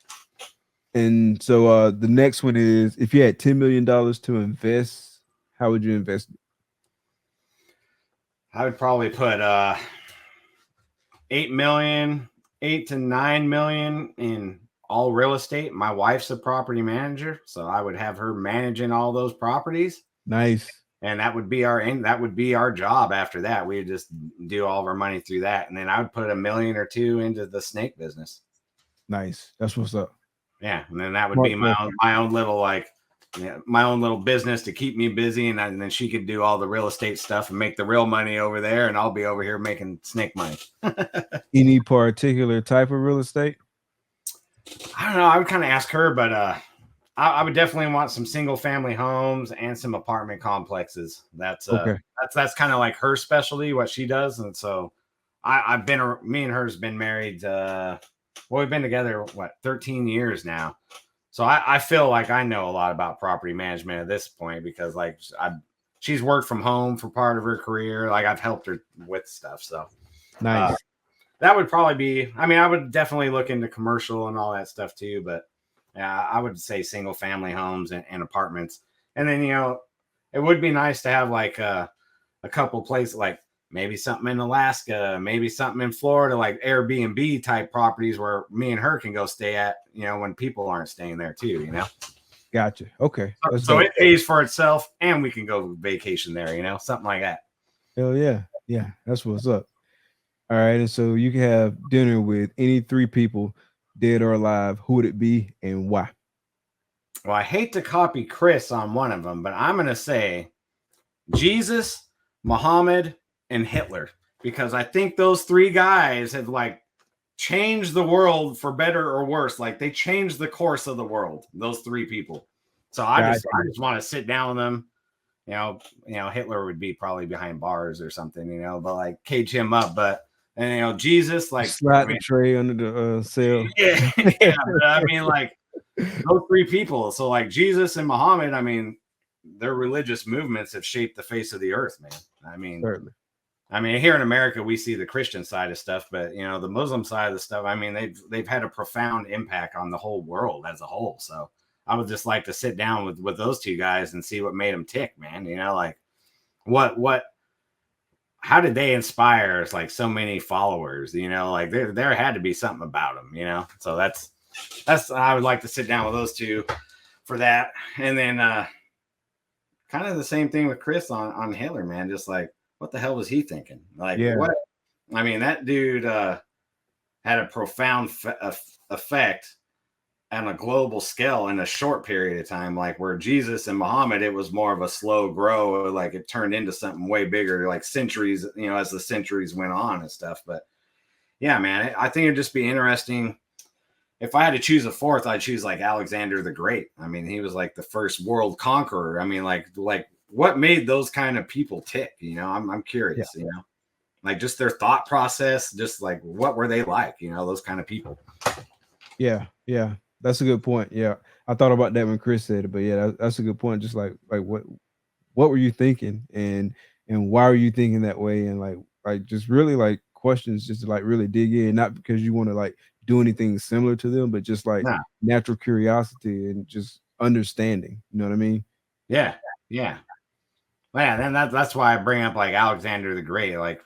[SPEAKER 1] And so the next one is, if you had $10 million to invest, how would you invest it?
[SPEAKER 4] I would probably put 8 million, 8 to 9 million in all real estate. My wife's a property manager, so I would have her managing all those properties.
[SPEAKER 1] Nice.
[SPEAKER 4] And that would be our job after that. We would just do all of our money through that. And then I would put $1 million or $2 million into the snake business.
[SPEAKER 1] Nice. That's what's up.
[SPEAKER 4] Yeah. And then that would be my own little, like, my own little business to keep me busy. And then she could do all the real estate stuff and make the real money over there. And I'll be over here making snake money.
[SPEAKER 1] Any particular type of real estate?
[SPEAKER 4] I don't know. I would kind of ask her, but I would definitely want some single family homes and some apartment complexes. That's
[SPEAKER 1] Okay.
[SPEAKER 4] That's kind of like her specialty, what she does. And so me and her's been married. We've been together, 13 years now. So I feel like I know a lot about property management at this point because like she's worked from home for part of her career. Like I've helped her with stuff. So
[SPEAKER 1] nice.
[SPEAKER 4] That would probably be, I mean, I would definitely look into commercial and all that stuff too, but yeah, I would say single family homes and apartments. And then, it would be nice to have like a couple places, like maybe something in Alaska, maybe something in Florida, like Airbnb type properties where me and her can go stay at, when people aren't staying there too,
[SPEAKER 1] Gotcha. Okay.
[SPEAKER 4] So it pays for itself and we can go vacation there, something like that.
[SPEAKER 1] Hell yeah. Yeah. That's what's up. All right. And so you can have dinner with any 3 people, dead or alive. Who would it be and why?
[SPEAKER 4] Well, I hate to copy Chris on one of them, but I'm going to say Jesus, Muhammad, and Hitler, because I think those 3 guys have like changed the world for better or worse. Like they changed the course of the world, those 3 people. So I just want to sit down with them. Hitler would be probably behind bars or something, but like cage him up. And Jesus, like
[SPEAKER 1] slide the tray under the cell.
[SPEAKER 4] Yeah. But I mean, like those 3 people. So like Jesus and Muhammad, I mean, their religious movements have shaped the face of the earth, man. I mean,
[SPEAKER 1] certainly.
[SPEAKER 4] I mean, here in America, we see the Christian side of stuff, but the Muslim side of the stuff, I mean, they've had a profound impact on the whole world as a whole. So I would just like to sit down with those 2 guys and see what made them tick, man. Like how did they inspire like so many followers? Like there had to be something about them, So that's I would like to sit down with those 2 for that. And then kind of the same thing with Chris on Hitler, man. Just like, what the hell was he thinking? Like, what? I mean, that dude had a profound effect on a global scale in a short period of time. Like where Jesus and Muhammad, it was more of a slow grow. Like it turned into something way bigger, like centuries, as the centuries went on and stuff. But yeah, man, I think it'd just be interesting. If I had to choose a 4th, I'd choose like Alexander the Great. I mean, he was like the first world conqueror. I mean, like what made those kind of people tick? I'm curious, like just their thought process, just like what were they like? Those kind of people.
[SPEAKER 1] Yeah. Yeah. That's a good point. Yeah. I thought about that when Chris said it, but yeah, that's a good point. Just like what were you thinking and why are you thinking that way? And like just really like questions just to like really dig in, not because you want to like do anything similar to them, but just like natural curiosity and just understanding. You know what I mean?
[SPEAKER 4] Yeah. Yeah. Man, then that's why I bring up like Alexander the Great. Like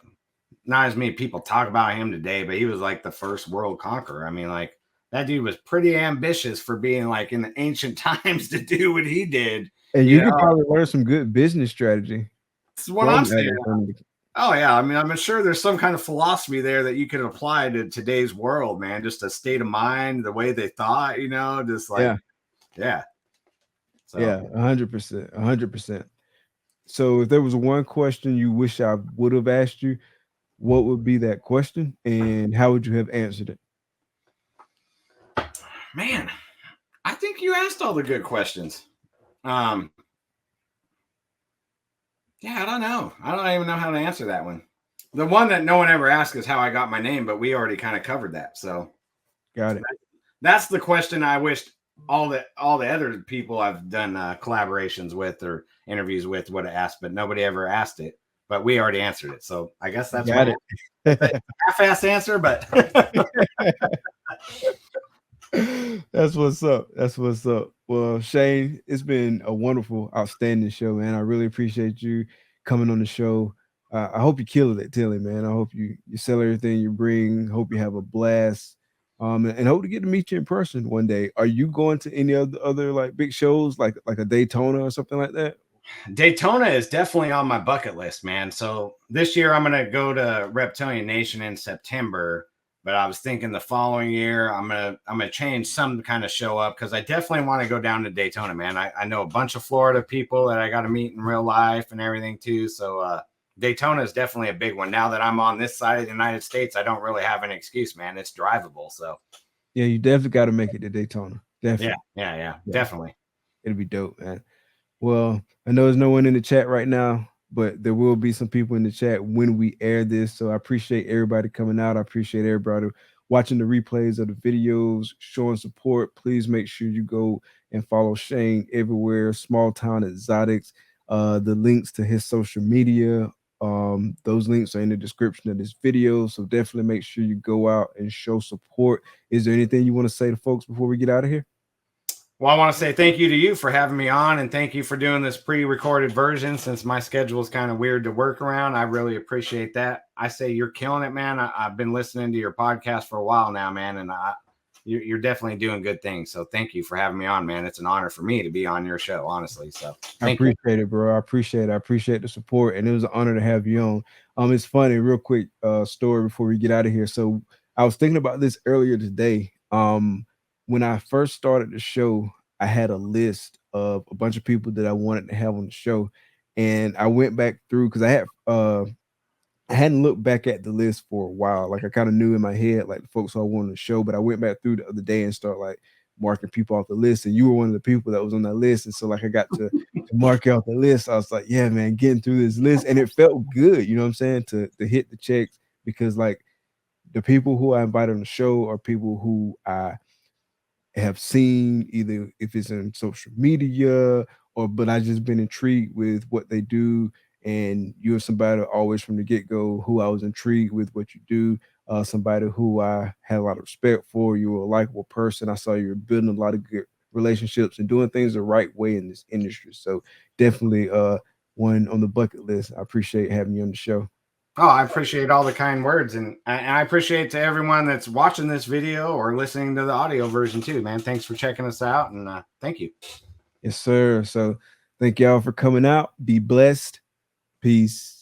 [SPEAKER 4] not as many people talk about him today, but he was like the first world conqueror. I mean, like that dude was pretty ambitious for being like in the ancient times to do what he did.
[SPEAKER 1] And you could probably learn some good business strategy.
[SPEAKER 4] That's what I'm saying. Oh yeah, I mean, I'm sure there's some kind of philosophy there that you can apply to today's world, man. Just a state of mind, the way they thought, just like yeah.
[SPEAKER 1] So. Yeah, 100%, 100%. So if there was one question you wish I would have asked you, what would be that question and how would you have answered it?
[SPEAKER 4] Man, I think you asked all the good questions. Yeah, I don't know. I don't even know how to answer that one. The one that no one ever asked is how I got my name, but we already kind of covered that. So
[SPEAKER 1] got it.
[SPEAKER 4] That's the question I wished all the other people I've done collaborations with or interviews with would have asked, but nobody ever asked it. But we already answered it. So I guess that's
[SPEAKER 1] got
[SPEAKER 4] it. Half-ass answer, but
[SPEAKER 1] that's what's up. That's what's up. Well, Shane, it's been a wonderful, outstanding show, man. I really appreciate you coming on the show. I hope you kill it at Tilly, man. I hope you sell everything you bring. Hope you have a blast. And hope to get to meet you in person one day. Are you going to any other like big shows like a Daytona or something like that?
[SPEAKER 4] Daytona is definitely on my bucket list, man. So this year I'm gonna go to Reptilian Nation in September, but I was thinking the following year I'm gonna change some kind of show up because I definitely want to go down to Daytona, man. I know a bunch of Florida people that I got to meet in real life and everything too. So Daytona is definitely a big one. Now that I'm on this side of the United States, I don't really have an excuse, man. It's drivable. So
[SPEAKER 1] Yeah, you definitely got to make it to Daytona.
[SPEAKER 4] yeah,
[SPEAKER 1] Definitely.
[SPEAKER 4] yeah,
[SPEAKER 1] Yeah,
[SPEAKER 4] definitely.
[SPEAKER 1] it'll be dope, man. Well, I know there's no one in the chat right now, but there will be some people in the chat when we air this. So I appreciate everybody coming out. I appreciate everybody watching the replays of the videos, showing support. Please make sure you go and follow Shane everywhere. Small Town Exotics. The links to his social media. Those links are in the description of this video. So definitely make sure you go out and show support. Is there anything you want to say to folks before we get out of here?
[SPEAKER 4] Well, I want to say thank you to you for having me on, and thank you for doing this pre-recorded version since my schedule is kind of weird to work around. I really appreciate that. I say you're killing it, man. I've been listening to your podcast for a while now, man, and you're definitely doing good things. So thank you for having me on, man. It's an honor for me to be on your show, honestly. So
[SPEAKER 1] I
[SPEAKER 4] thank you.
[SPEAKER 1] appreciate it, bro. I appreciate it. I appreciate the support, and it was an honor to have you on. It's funny, real quick story before we get out of here. So I was thinking about this earlier today. When I first started the show, I had a list of a bunch of people that I wanted to have on the show, and I went back through because I hadn't looked back at the list for a while. Like I kind of knew in my head like the folks I wanted to show, but I went back through the other day and start like marking people off the list. And you were one of the people that was on that list. And so like I got to mark out the list. I was like, yeah, man, getting through this list. And it felt good, you know what I'm saying, to hit the checks because like the people who I invited on the show are people who I have seen either if it's in social media or but I just been intrigued with what they do. And you're somebody always from the get-go who I was intrigued with what you do. Somebody who I had a lot of respect for. You were a likable person. I saw you were building a lot of good relationships and doing things the right way in this industry. So definitely one on the bucket list. I appreciate having you on the show.
[SPEAKER 4] Oh, I appreciate all the kind words, and I appreciate to everyone that's watching this video or listening to the audio version too, man. Thanks for checking us out, and thank you.
[SPEAKER 1] Yes, sir. So thank y'all for coming out. Be blessed. Peace.